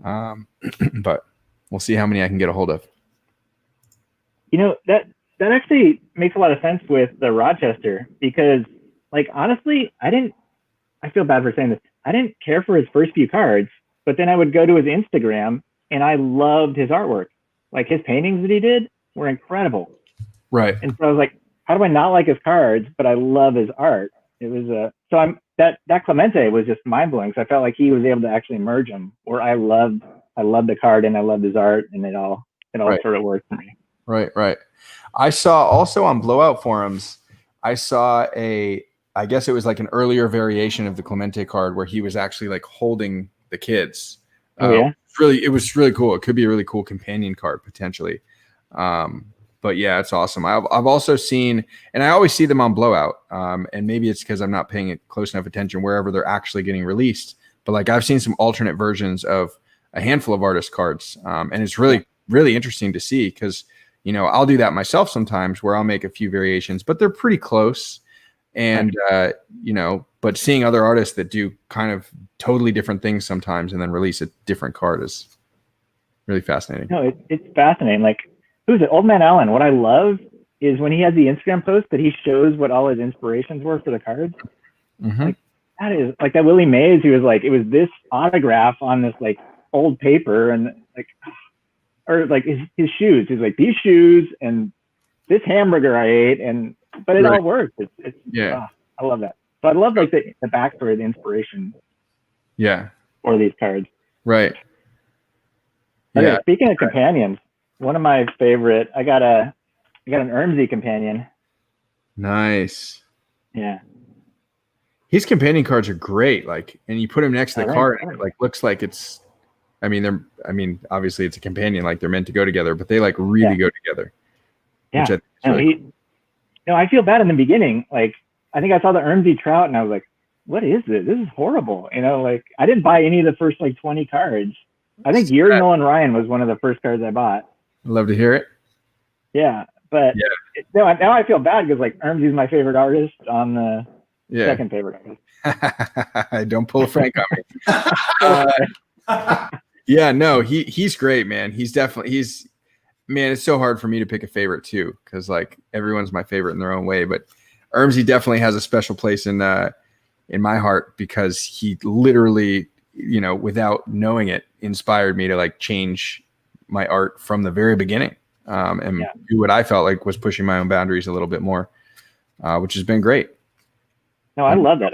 But we'll see how many I can get a hold of. That actually makes a lot of sense with the Rochester, because, like, honestly, I feel bad for saying this. I didn't care for his first few cards, but then I would go to his Instagram and I loved his artwork. Like, his paintings that he did were incredible. Right. And so I was like, how do I not like his cards, but I love his art? It was that Clemente was just mind blowing. So I felt like he was able to actually merge them, where I loved the card and I loved his art, and it all sort of worked for me. Right. I saw also on Blowout forums, I saw I guess it was like an earlier variation of the Clemente card where he was actually like holding the kids. Oh, yeah. It was really cool. It could be a really cool companion card potentially. but yeah, it's awesome. I've also seen, and I always see them on Blowout. And maybe it's because I'm not paying it close enough attention wherever they're actually getting released. But like I've seen some alternate versions of a handful of artist cards, and it's really really interesting to see because I'll do that myself sometimes where I'll make a few variations, but they're pretty close. And but seeing other artists that do kind of totally different things sometimes and then release a different card is really fascinating. No, it's fascinating. Like, who's it? Old Man Allen. What I love is when he has the Instagram post that he shows what all his inspirations were for the cards. Mm-hmm. Like, that is like that Willie Mays. He was like, it was this autograph on this like old paper, and like, or like his shoes. He's like, these shoes and this hamburger I ate, but it all works. It's I love that. So I love like the backstory, the inspiration. Yeah. For these cards. Right. Okay, speaking of companions, one of my favorite, I got an Ermsey companion. Nice. Yeah. His companion cards are great. Like, and you put him next to the card, and it like looks like it's. I mean, obviously it's a companion, like they're meant to go together, but they like really go together. Yeah. I feel bad in the beginning. Like, I think I saw the Ermsey Trout, and I was like, "What is this? This is horrible." Like I didn't buy any of the first like 20 cards. I think Yuri Nolan Ryan was one of the first cards I bought. I'd love to hear it. Yeah, but now I feel bad because like Ermsey's my favorite artist on the second favorite artist. Don't pull a Frank on me. Yeah, no, he's great, man. He's man, it's so hard for me to pick a favorite too, because like everyone's my favorite in their own way. But Ermsey definitely has a special place in my heart because he literally, without knowing it, inspired me to like change my art from the very beginning, and do what I felt like was pushing my own boundaries a little bit more, which has been great. No, I love that.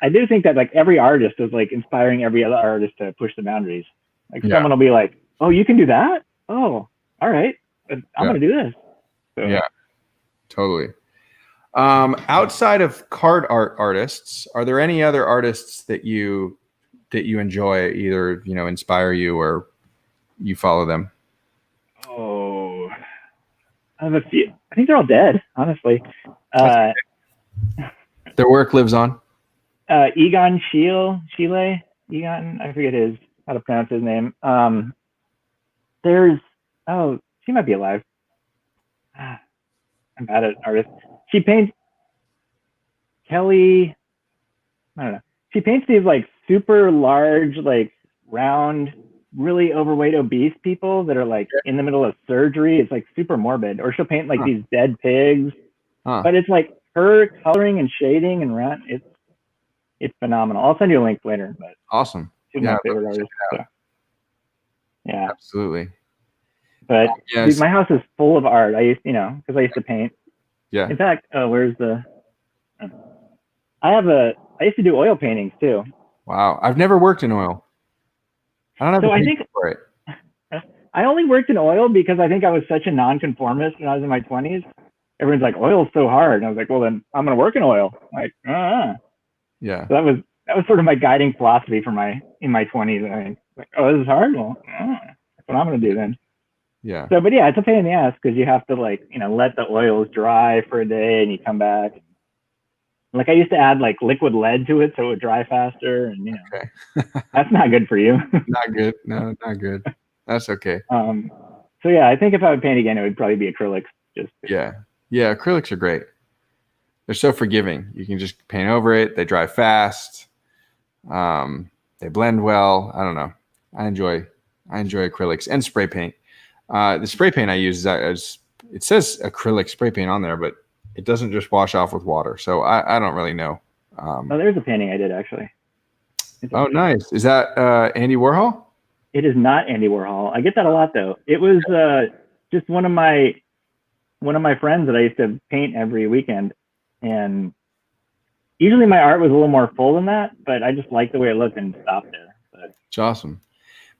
I do think that like every artist is like inspiring every other artist to push the boundaries. Like someone will be like, "Oh, you can do that? Oh, all right, I'm gonna do this." So. Yeah, totally. Outside of card art artists, are there any other artists that you enjoy, either inspire you or you follow them? Oh, I have a few. I think they're all dead, honestly. Their work lives on. Egon Schiele, Egon, I forget how to pronounce his name. She might be alive. I'm bad at artists. She paints Kelly. I don't know. She paints these like super large, like round, really overweight, obese people that are like in the middle of surgery. It's like super morbid. Or she'll paint like these dead pigs. But it's like her coloring and shading and round. It's phenomenal. I'll send you a link later. But awesome. She's my favorite artist. So. Yeah, absolutely. But dude, my house is full of art. I used, because I used to paint. Yeah. In fact, where's the? I used to do oil paintings too. Wow, I've never worked in oil. I don't have. So I think for it. I only worked in oil because I think I was such a nonconformist when I was in my 20s. Everyone's like, "Oil's so hard," and I was like, "Well, then I'm gonna work in oil." Like, yeah. So that was sort of my guiding philosophy in my 20s. I mean, like, oh, this is hard. Well, that's what I'm gonna do then. Yeah. So, but yeah, it's a pain in the ass because you have to like, let the oils dry for a day and you come back. Like I used to add like liquid lead to it so it would dry faster, and that's not good for you. Not good. No, not good. That's okay. So yeah, I think if I would paint again, it would probably be acrylics. Yeah, acrylics are great. They're so forgiving. You can just paint over it. They dry fast. They blend well. I don't know. I enjoy acrylics and spray paint. The spray paint I use is it says acrylic spray paint on there, but it doesn't just wash off with water. So I don't really know. There's a painting I did actually. Nice. Is that Andy Warhol? It is not Andy Warhol. I get that a lot though. It was just one of my friends that I used to paint every weekend, and usually my art was a little more full than that, but I just liked the way it looked and stopped there. But it's awesome,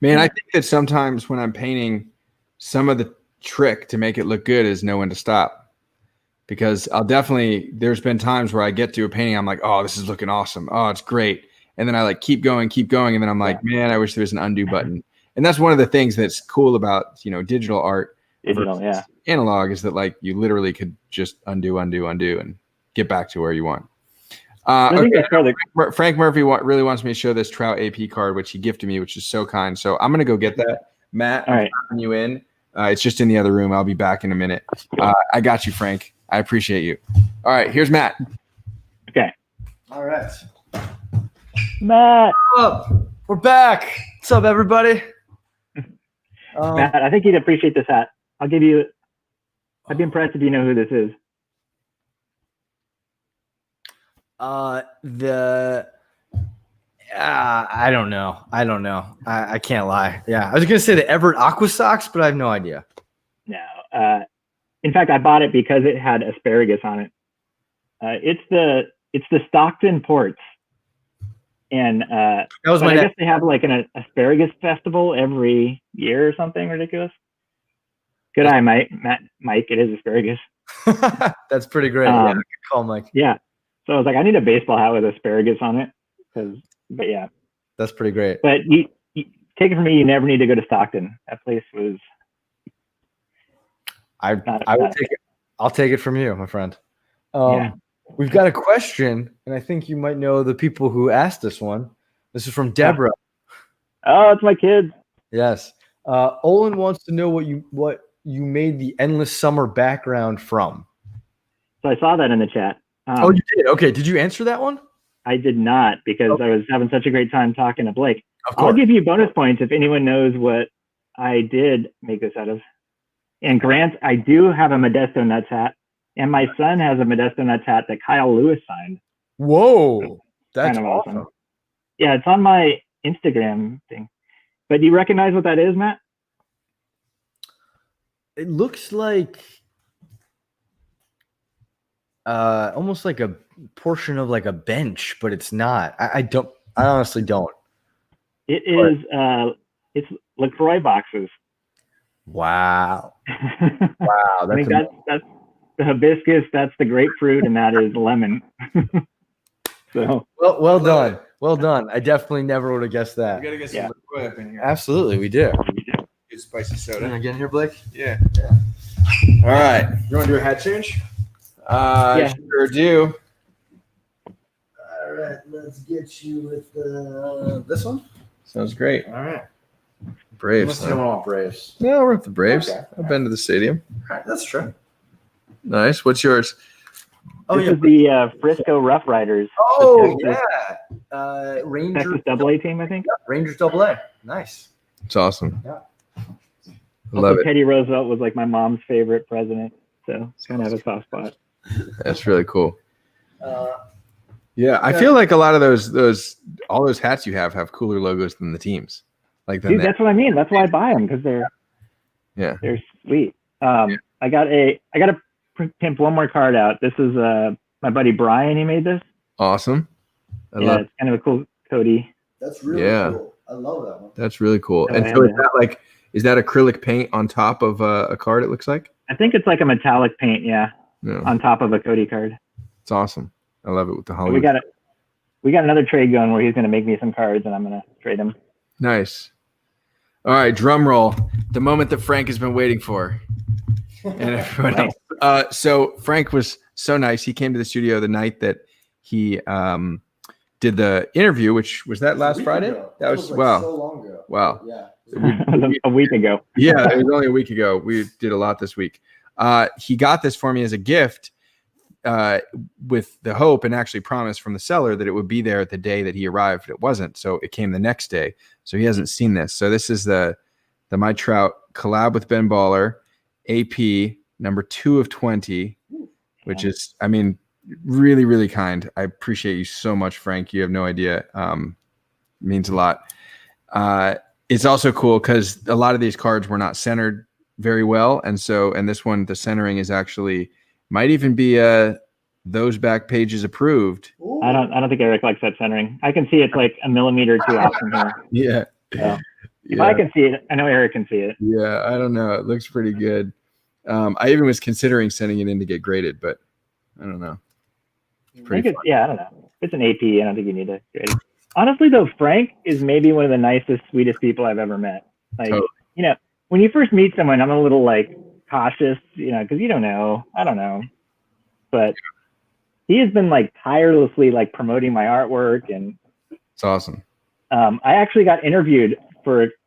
man. I think that sometimes when I'm painting, some of the trick to make it look good is know when to stop, because there's been times where I get to a painting, I'm like, oh, this is looking awesome. Oh, it's great. And then I like keep going. And then I'm like, man, I wish there was an undo button. And that's one of the things that's cool about, digital art, Digital, yeah. Analog is that like you literally could just undo, and get back to where you want. I think that's probably Frank Murphy really wants me to show this Trout AP card, which he gifted me, which is so kind. So I'm gonna go get that. Matt, all right. I'm tapping you in. It's just in the other room. I'll be back in a minute. I got you, Frank. I appreciate you. All right, here's Matt. Okay. All right. Matt. What's up? We're back. What's up, everybody? Matt, I think you'd appreciate this hat. I'd be impressed if you know who this is. I don't know. I can't lie. Yeah, I was gonna say the Everett Aqua Sox, but I have no idea. No. In fact, I bought it because it had asparagus on it. It's the Stockton Ports, and That was I guess they have like an asparagus festival every year or something ridiculous. Good eye, Mike. It is asparagus. That's pretty great. Yeah, good call, Mike. Yeah. So I was like, I need a baseball hat with asparagus on it. But yeah. That's pretty great. But you take it from me, you never need to go to Stockton. That place was. I will take it. I'll take it from you, my friend. Yeah. We've got a question, and I think you might know the people who asked this one. This is from Deborah. Oh, it's my kids. Yes. Olin wants to know what you made the endless summer background from. So I saw that in the chat. Oh, you did? Okay. Did you answer that one? I did not because I was having such a great time talking to Blake. Of course. I'll give you bonus points if anyone knows what I did make this out of. And Grant, I do have a Modesto Nuts hat, and my son has a Modesto Nuts hat that Kyle Lewis signed. Whoa, that's kind of awesome. Yeah, it's on my Instagram thing. But do you recognize what that is, Matt? It looks like almost like a portion of like a bench, but it's not. I honestly don't. It is. It's LaCroix boxes. Wow. Wow. I think that's the hibiscus, that's the grapefruit, and that is lemon. So well done. Well done. I definitely never would have guessed that. We gotta get some LaCroix up in here. Absolutely, we do. Good spicy soda. Can I get in here, Blake? Yeah. All right. You want to do a hat change? Yeah. Sure do. All right, let's get you with this one. Sounds great. All right. Braves. Unless you don't want Braves. No, we're at the Braves. Okay. I've been to the stadium. All right, that's true. Nice. What's yours? This is the Frisco Rough Riders. Oh, the yeah. Rangers Texas AA team, I think. Yeah, Rangers AA. Nice. It's awesome. Yeah. Love it. Teddy Roosevelt was like my mom's favorite president, so it's kind of have a soft spot. That's really cool. Yeah, I feel like a lot of all those hats you have cooler logos than the teams. Like Dude, that's what I mean. That's why I buy them, because they're sweet. I gotta pimp one more card out. This is my buddy Brian. He made this. Awesome. I love it's kind of a cool Cody. That's really cool. I love that one. That's really cool. Oh, and so is that acrylic paint on top of a card? It looks like. I think it's like a metallic paint, on top of a Cody card. It's awesome. I love it with the So Hollywood. we got another trade going where he's gonna make me some cards, and I'm gonna trade them. Nice. All right, drum roll. The moment that Frank has been waiting for, and everyone else. So Frank was so nice. He came to the studio the night that he did the interview, which was that last Friday. That was wow. So long ago. Wow. Yeah. A week ago. Yeah, it was only a week ago. We did a lot this week. He got this for me as a gift with the hope and actually promised from the seller that it would be there the day that he arrived. It wasn't. So it came the next day. So he hasn't seen this. So this is the My Trout collab with Ben Baller, AP number 2 of 20, which is, I mean, really, really kind. I appreciate you so much, Frank. You have no idea. Means a lot. It's also cool because a lot of these cards were not centered very well. And this one, the centering is actually might even be those back pages approved. Ooh. I don't think Eric likes that centering. I can see it's like a millimeter or two off from here. Yeah. So, if I can see it, I know Eric can see it. Yeah, I don't know. It looks pretty good. I even was considering sending it in to get graded, but I don't know. I don't know. It's an AP. I don't think you need to grade it. Honestly, though, Frank is maybe one of the nicest, sweetest people I've ever met. Like, totally. When you first meet someone, I'm a little like cautious, because you don't know. I don't know, but he has been like tirelessly like promoting my artwork, and it's awesome. I actually got interviewed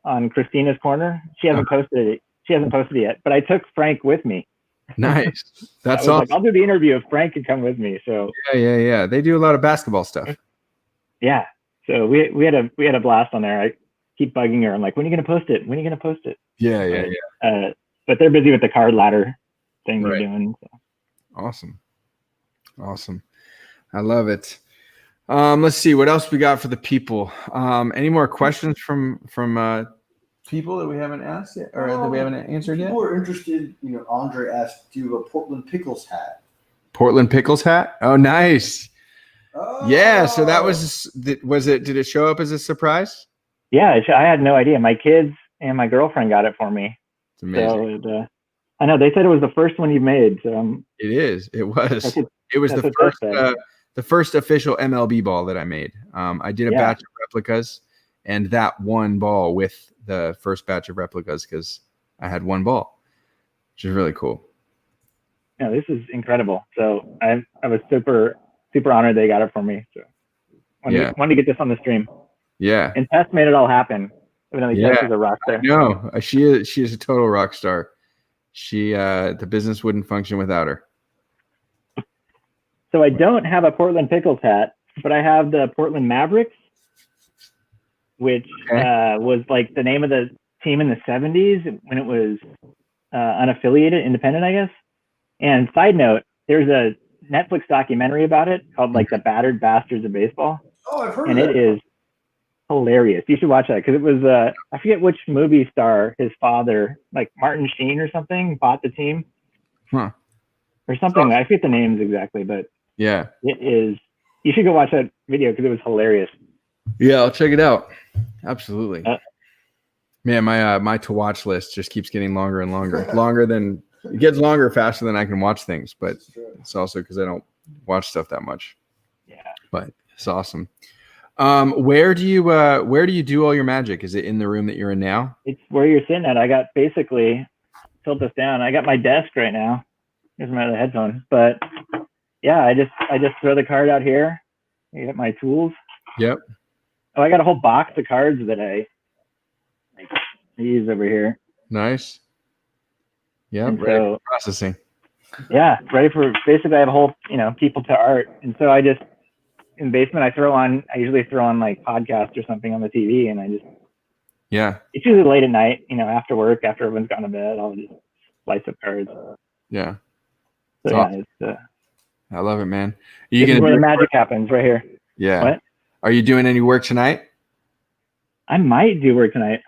on Christina's Corner. She hasn't posted it. She hasn't posted it yet, but I took Frank with me. Nice. That's awesome. awesome. I'll do the interview if Frank can come with me. So yeah. They do a lot of basketball stuff. Yeah. So we had a blast on there. I keep bugging her. I'm like, when are you gonna post it? When are you gonna post it? Yeah. But they're busy with the card ladder thing they're doing. So. Awesome. I love it. Let's see what else we got for the people. Any more questions from people that we haven't asked yet, or that we haven't answered yet? People are interested. Andre asked, "Do you have a Portland Pickles hat?" Portland Pickles hat? Oh, nice. Oh. Yeah. So that was it? Did it show up as a surprise? Yeah, I had no idea. My kids and my girlfriend got it for me. It's amazing. So I know they said it was the first one you've made. So it is. It was. It was the first official MLB ball that I made. I did a batch of replicas, and that one ball with the first batch of replicas because I had one ball, which is really cool. Yeah, this is incredible. So I was super honored they got it for me. So wanted to get this on the stream. Yeah. And Tess made it all happen. Evidently, Tess is a rock star. No, she is a total rock star. She the business wouldn't function without her. So I don't have a Portland Pickles hat, but I have the Portland Mavericks, which was like the name of the team in the 70s when it was unaffiliated, independent, I guess. And side note, there's a Netflix documentary about it called like The Battered Bastards of Baseball. Oh, I've heard of that. And it is hilarious. You should watch that because it was, I forget which movie star his father, like Martin Sheen or something, bought the team. Huh. Or something. I forget the names exactly, but yeah, it is. You should go watch that video because it was hilarious. Yeah, I'll check it out. Absolutely. Man, my to watch list just keeps getting longer and longer. It gets longer faster than I can watch things, but it's also because I don't watch stuff that much. Yeah. But it's awesome. Where do you do all your magic? Is it in the room that you're in now? It's where you're sitting at. I got basically tilt this down. I got my desk right now. Here's my other headphone. But yeah, I just throw the card out here. I get my tools. Yep. Oh, I got a whole box of cards that I use over here. Nice. Yeah, ready for processing. Yeah, ready for basically I have a whole, people to art. And so I just in the basement I usually throw on like podcasts or something on the TV and it's usually late at night, after work, after everyone's gone to bed, I'll just slice up cards. Yeah. So awesome. I love it, man. This is where the magic happens, right here. Yeah. What? Are you doing any work tonight? I might do work tonight.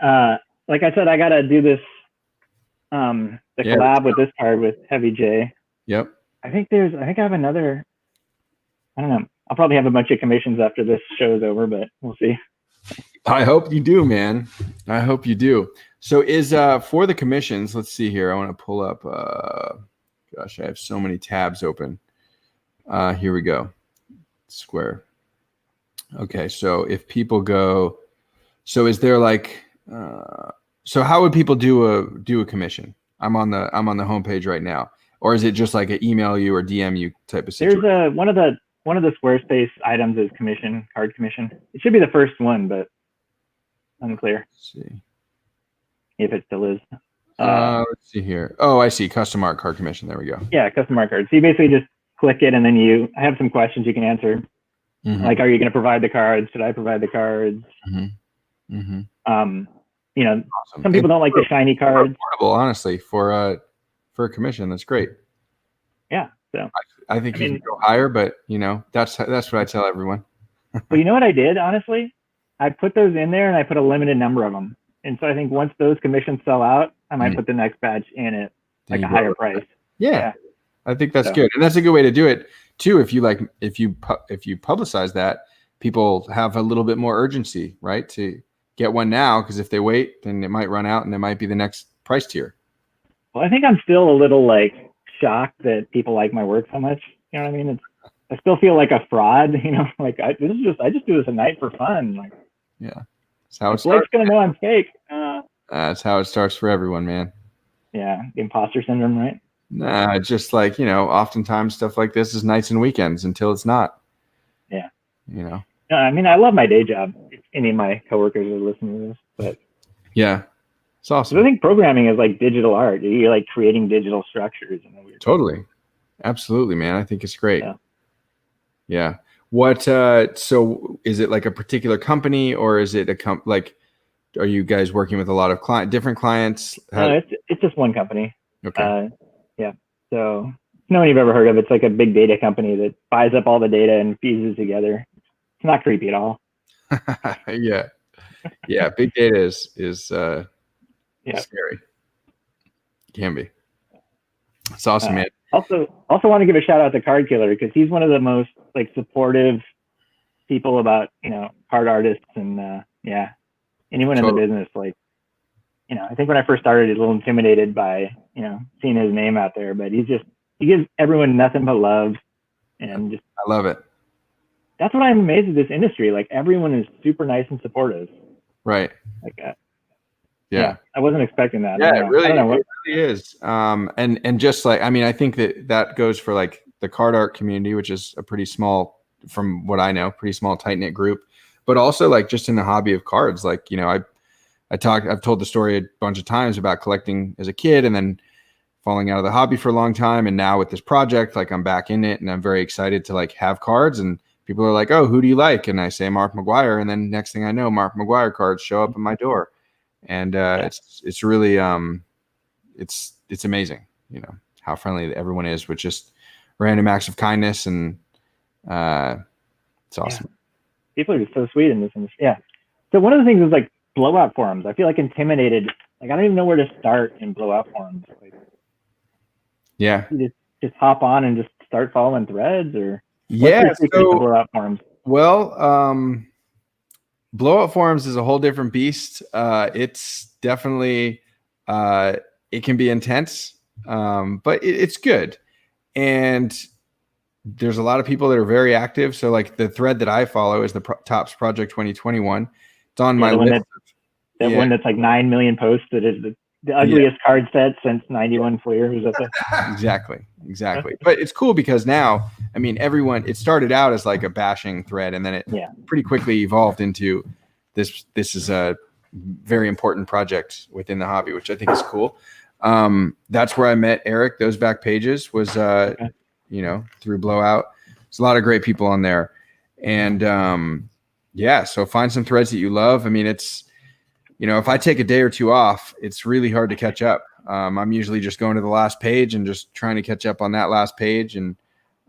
Like I said, I gotta do this collab with this card with Heavy J. Yep. I think I have another. I don't know. I'll probably have a bunch of commissions after this show's over, but we'll see. I hope you do, man. I hope you do. So is for the commissions, let's see here. I want to pull up gosh, I have so many tabs open. Here we go. Square. Okay, so if people go, so is there like so how would people do a commission? I'm on the homepage right now. Or is it just like an email you or DM you type of situation? There's one of the Squarespace items is commission, card commission. It should be the first one, but unclear. Let's see. If it still is. Let's see here. Oh, I see. Custom art card commission. There we go. Yeah, custom art card. So you basically just click it and then I have some questions you can answer. Mm-hmm. Like, are you going to provide the cards? Should I provide the cards? Mm-hmm. Mm-hmm. Awesome. Some people don't like the shiny cards. Affordable, honestly, for a commission. That's great. Yeah. So I think you can go higher, but that's what I tell everyone. Well, you know what I did, honestly? I put those in there and I put a limited number of them. And so I think once those commissions sell out, I might put the next batch in at like a higher price. Yeah. I think that's good. And that's a good way to do it too. If you publicize that, people have a little bit more urgency, right? To get one now, because if they wait, then it might run out and it might be the next price tier. Well, I think I'm still a little like shocked that people like my work so much. You know what I mean? I still feel like a fraud, like I just do this at night for fun. Like, yeah. That's how it starts. Blake's gonna know I'm fake. That's how it starts for everyone, man. Yeah, the imposter syndrome, right? Nah, just like, oftentimes stuff like this is nights and weekends until it's not. Yeah. No, I mean, I love my day job. If any of my coworkers are listening to this, but yeah, it's awesome. I think programming is like digital art. You're like creating digital structures in a weird way. Totally. Absolutely, man. I think it's great. Yeah. What, so is it like a particular company, or is it are you guys working with a lot of different clients? No, it's just one company. Okay. Yeah. So no one you've ever heard of. It's like a big data company that buys up all the data and fuses together. It's not creepy at all. Yeah. Yeah. Big data is scary. Can be. It's awesome, man. Also want to give a shout out to Card Killer, because he's one of the most like supportive people about, card artists and anyone in the business. Like, I think when I first started, he's a little intimidated by, seeing his name out there, but he gives everyone nothing but love, and just, I love it. That's what I'm amazed at this industry. Like, everyone is super nice and supportive. Right. Like, yeah. I wasn't expecting that. Yeah, it really is. And just like, I mean, I think that goes for like the card art community, which is a pretty small, from what I know, pretty small, tight knit group, but also like just in the hobby of cards. Like, I've told the story a bunch of times about collecting as a kid and then falling out of the hobby for a long time. And now with this project, like I'm back in it and I'm very excited to like have cards, and people are like, "Oh, who do you like?" And I say Mark McGuire. And then next thing I know, Mark McGuire cards show up at my door. And it's really, it's amazing, how friendly everyone is with just random acts of kindness. And it's awesome. Yeah. People are just so sweet in this industry. Yeah. So one of the things is like blowout forums. I feel like intimidated. Like, I don't even know where to start in blowout forums. Like, yeah. You just hop on and just start following threads, or yeah. So blowout forums. Well, blowout forums is a whole different beast. It's definitely, it can be intense, but it's good. And there's a lot of people that are very active. So like the thread that I follow is the Tops Project 2021. It's on my list. That one that's like 9 million posts. That is the ugliest card set since 91 Fleer. Who's up there? Exactly. But it's cool because now, I mean, it started out as like a bashing thread, and then it pretty quickly evolved into this is a very important project within the hobby, which I think is cool. That's where I met Eric. Those back pages was, through Blowout. There's a lot of great people on there. And so find some threads that you love. I mean, it's, if I take a day or two off, it's really hard to catch up. I'm usually just going to the last page and just trying to catch up on that last page. And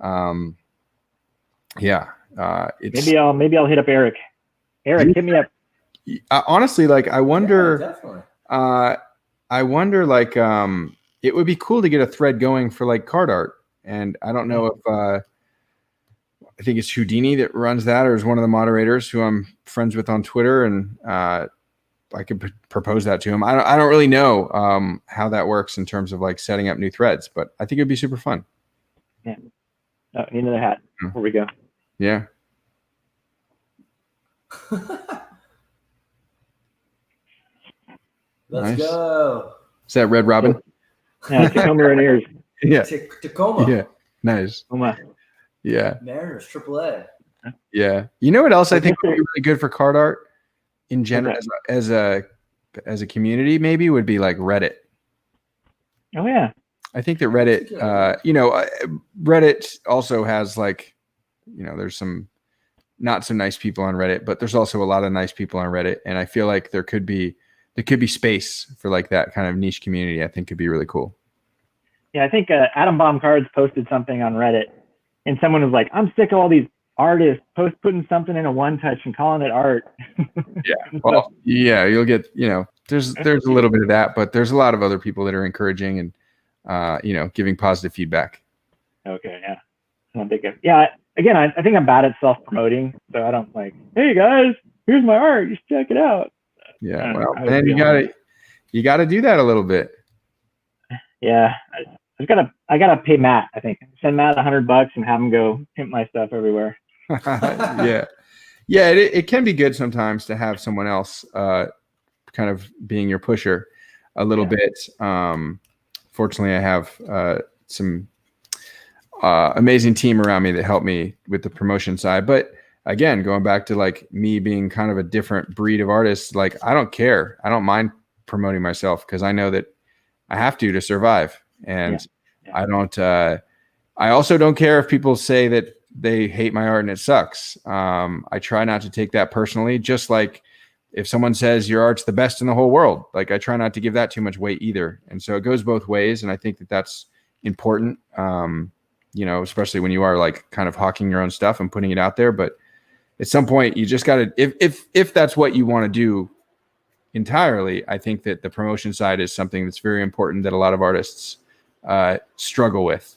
maybe I'll hit up Eric. Eric, hit me up. Honestly, like I wonder, like it would be cool to get a thread going for like card art. And I don't know if I think it's Houdini that runs that, or is one of the moderators who I'm friends with on Twitter, and I could propose that to him. I don't really know how that works in terms of like setting up new threads, but I think it'd be super fun. Yeah. Oh, into the hat. Here we go. Yeah. Let's go. Is that Red Robin? Yeah, Tacoma Rainiers. Yeah. Tacoma. Yeah. Nice. Tacoma. Yeah. Mariners, AAA. Yeah. You know what else I think would be really good for card art in general as a community, maybe, would be like Reddit. Oh yeah. I think that Reddit, Reddit also has like, there's some not so nice people on Reddit, but there's also a lot of nice people on Reddit. And I feel like there could be space for like that kind of niche community. I think could be really cool. Yeah. I think Atom Bomb Cards posted something on Reddit, and someone was like, "I'm sick of all these artists putting something in a one touch and calling it art." Yeah. Well, yeah, you'll get, there's a little bit of that, but there's a lot of other people that are encouraging and, giving positive feedback. Okay. Yeah. I'm thinking, again, I think I'm bad at self-promoting, so I don't like, "Hey guys, here's my art, just check it out." Yeah. Well, and you gotta do that a little bit. Yeah. I gotta pay Matt. I think send Matt $100 and have him go pimp my stuff everywhere. Yeah. It can be good sometimes to have someone else kind of being your pusher a little bit. fortunately I have some amazing team around me that help me with the promotion side. But again, going back to like me being kind of a different breed of artist, like I don't care. I don't mind promoting myself because I know that I have to survive. And I don't, I also don't care if people say that they hate my art and it sucks. I try not to take that personally, just like if someone says your art's the best in the whole world, like I try not to give that too much weight either. And so it goes both ways. And I think that that's important. You know, especially when you are like kind of hawking your own stuff and putting it out there. But at some point you just got to, if that's what you want to do entirely, I think that the promotion side is something that's very important that a lot of artists struggle with.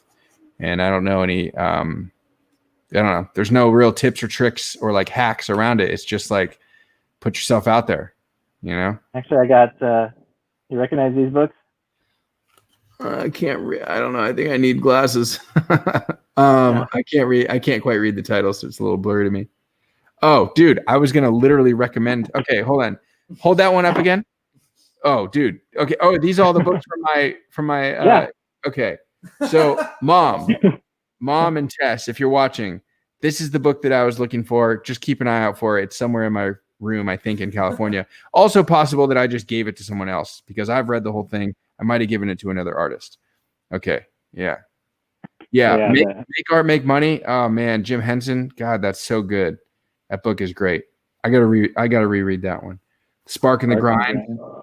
And I don't know any, I don't know, there's no real tips or tricks or like hacks around it. It's just like, put yourself out there, you know? Actually, I got, you recognize these books? I can't read. I don't know. I think I need glasses. I can't read. I can't quite read the title, so it's a little blurry to me. Oh, dude, I was gonna literally recommend. Okay, hold on. Hold that one up again. Oh, dude. Okay. Oh, these are all the books from my. Yeah. Okay. So, mom, and Tess, if you're watching, this is the book that I was looking for. Just keep an eye out for it. It's somewhere in my room, I think, in California. Also possible that I just gave it to someone else because I've read the whole thing. I might have given it to another artist. Okay. Yeah. Make art, make money. Oh man, Jim Henson. God, that's so good. That book is great. I gotta reread that one. Spark in the Grind.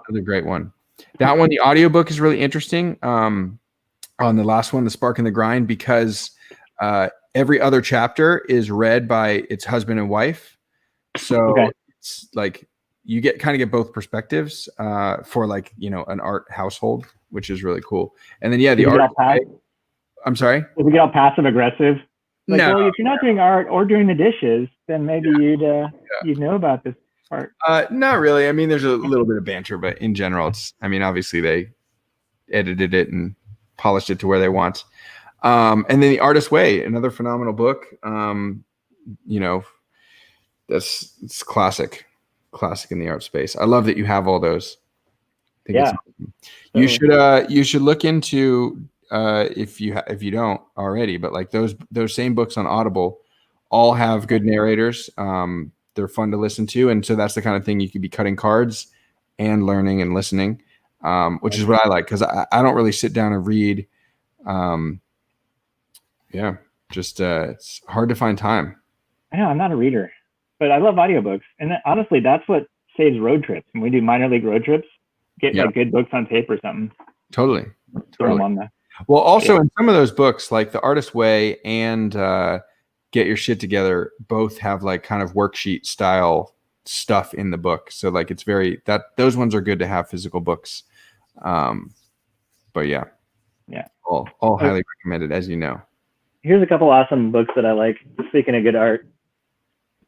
Another great one. That one, the audiobook is really interesting. On the last one, the Spark in the Grind, because every other chapter is read by its husband and wife. So it's like you get both perspectives for like, you know, an art household, which is really cool. And then the art. I'm sorry. Did we get all passive aggressive? Like, no. Well, if you're not doing art or doing the dishes, then maybe you'd know about this part. Not really. I mean, there's a little bit of banter, but in general, it's. I mean, obviously they edited it and polished it to where they want. And then The Artist's Way, another phenomenal book. You know, it's classic in the art space. I love that you have all those. I think it's awesome. You should look into if you don't already, but like those same books on Audible all have good narrators. They're fun to listen to, and so that's the kind of thing you could be cutting cards and learning and listening, which is what I like because I don't really sit down and read. It's hard to find time. I know I'm not a reader, but I love audiobooks, and honestly, that's what saves road trips. When we do minor league road trips, get like good books on tape or something. Totally. Throw them on there. Well, also in some of those books, like The Artist's Way and Get Your Shit Together, both have like kind of worksheet style stuff in the book. So like it's those ones are good to have physical books. But yeah, all highly recommended, as you know. Here's a couple awesome books that I like. Speaking of good art,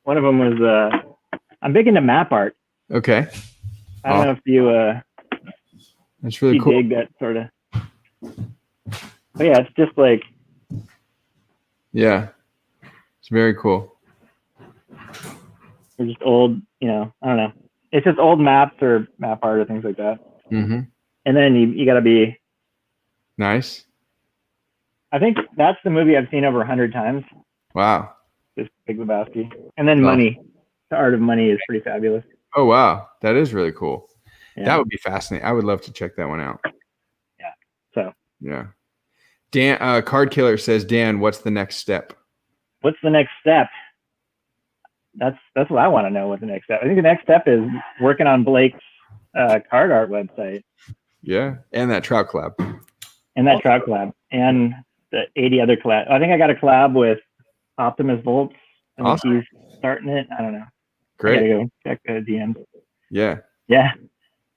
one of them was I'm big into map art. Okay. I don't know if you that's really cool. Dig that sort of. But yeah, it's just like. Yeah, it's very cool. They're just old, you know. I don't know. It's just old maps or map art or things like that. Mm-hmm. And then you got to be. Nice. I think that's the movie I've seen over 100 times. Wow. This Big Lebowski. And then Money. The Art of Money is pretty fabulous. Oh, wow. That is really cool. Yeah. That would be fascinating. I would love to check that one out. Yeah. So. Yeah. Dan, Card Killer says, Dan, what's the next step? What's the next step? That's what I want to know. What the next step? I think the next step is working on Blake's card art website. Yeah. And that trout collab. And that trout collab. And the 80 other collab. I think I got a collab with Optimus Volts. Awesome. He's starting it. I don't know. Great. I gotta go check the DMs. Yeah. Yeah.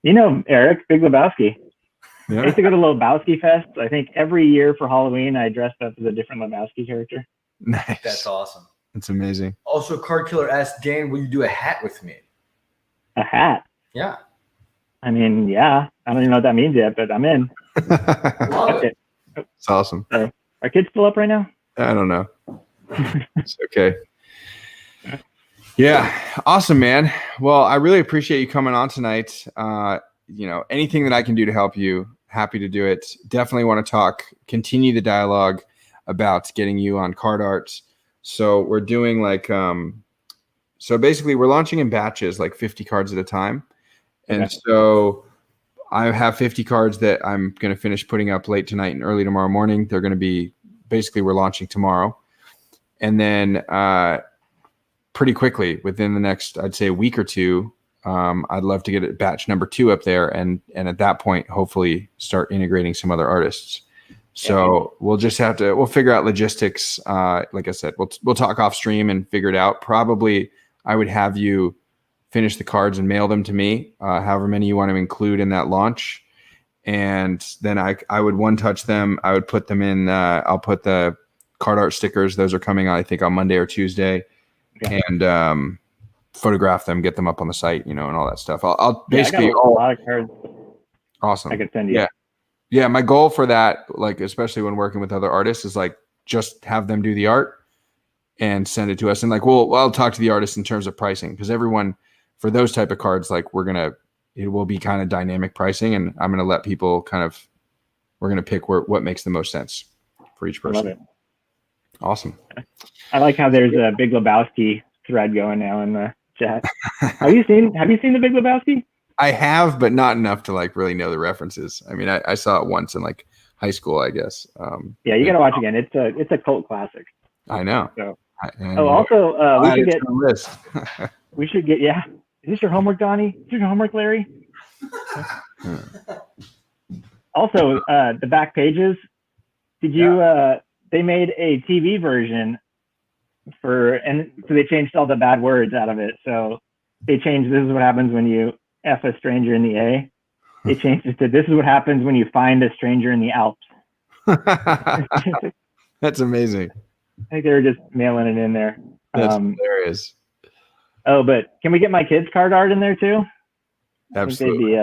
You know, Eric, Big Lebowski. Yeah. I used to go to Lebowski Fest. I think every year for Halloween, I dressed up as a different Lebowski character. Nice. That's awesome. That's amazing. Also, Card Killer asked Dan, will you do a hat with me? A hat? Yeah. I mean, yeah. I don't even know what that means yet, but I'm in. Love it. It's awesome. Are kids still up right now? I don't know. It's okay. Yeah. Awesome, man. Well, I really appreciate you coming on tonight. You know, anything that I can do to help you, Happy to do it. Definitely want to continue the dialogue about getting you on card art. So we're doing like, so basically we're launching in batches, like 50 cards at a time. And so I have 50 cards that I'm going to finish putting up late tonight and early tomorrow morning. They're going to be basically, we're launching tomorrow. And then pretty quickly within the next, I'd say a week or two, I'd love to get batch number 2 up there. And at that point, hopefully start integrating some other artists. So we'll just we'll figure out logistics. Like I said, we'll talk off stream and figure it out. Probably I would have you finish the cards and mail them to me, however many you want to include in that launch. And then I would one touch them. I would put them in, I'll put the card art stickers. Those are coming out, I think, on Monday or Tuesday. And photograph them, get them up on the site, and all that stuff. I'll basically I got a lot of cards. Awesome. I could send you. Yeah. My goal for that, like, especially when working with other artists, is like, just have them do the art and send it to us. And like, I'll talk to the artist in terms of pricing, because everyone for those type of cards, like it will be kind of dynamic pricing, and I'm going to let people we're going to pick what makes the most sense for each person. I love it. Awesome. I like how there's a Big Lebowski thread going now in the chat. Have you seen the Big Lebowski? I have, but not enough to like really know the references. I mean, I saw it once in like high school, I guess. Yeah, you got to watch again. It's a cult classic. I know. So. Also, we should get a list. We should get. Yeah, is this your homework, Donnie? Is this your homework, Larry? Also, the back pages. Did you? They made a TV version so they changed all the bad words out of it. So they changed, this is what happens when you F a stranger in the A. They changed it to, this is what happens when you find a stranger in the Alps. That's amazing. I think they were just mailing it in there. That's hilarious. Oh, but can we get my kids' card art in there too? Absolutely.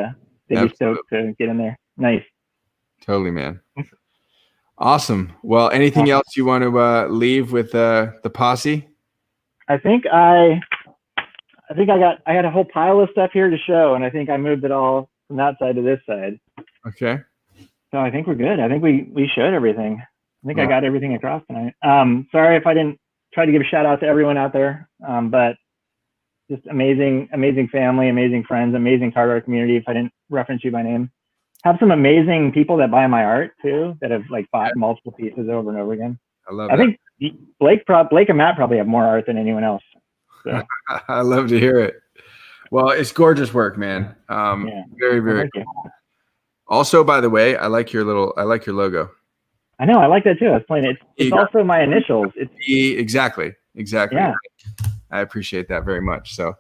They'd be stoked to get in there. Nice. Totally, man. Awesome. Well, anything else you want to leave with the posse? I think I had a whole pile of stuff here to show, and I think I moved it all from that side to this side. Okay. So I think we're good. I think we showed everything. I think I got everything across tonight. Sorry if I didn't try to give a shout out to everyone out there, but just amazing family, amazing friends, amazing card art community. If I didn't reference you by name, have some amazing people that buy my art too, that have like bought multiple pieces over and over again. I love I think Blake and Matt probably have more art than anyone else. So. I love to hear it. Well, it's gorgeous work, man. Very, very cool. Also, by the way, I like your logo. I know, I like that too. I was playing it. It's also my initials. It's exactly. Yeah. I appreciate that very much. So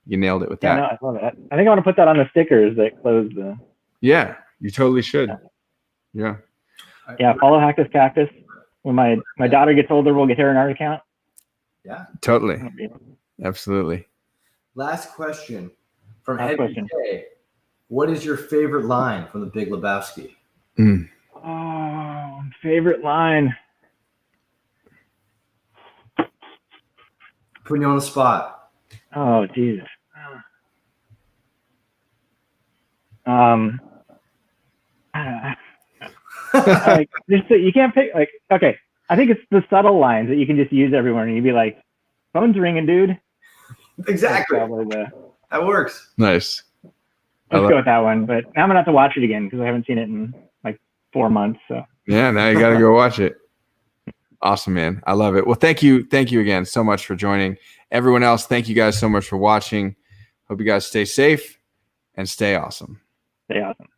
you nailed it with that. No, I love it. I think I want to put that on the stickers that close the. Yeah, you totally should. Yeah. Follow Cactus Cactus. When my daughter gets older, we'll get her an art account. Yeah. Totally. Absolutely. Last question from Henry K. What is your favorite line from The Big Lebowski? Oh, favorite line. Putting you on the spot. Oh, Jesus. Like, you can't pick, like, okay. I think it's the subtle lines that you can just use everywhere, and you'd be like, "Phone's ringing, dude." Exactly. That works. Nice. Let's go with that one. But now I'm gonna have to watch it again because I haven't seen it in like 4 months. So yeah, now you got to go watch it. Awesome, man. I love it. Well, thank you again so much for joining. Everyone else, thank you guys so much for watching. Hope you guys stay safe and stay awesome. Stay awesome.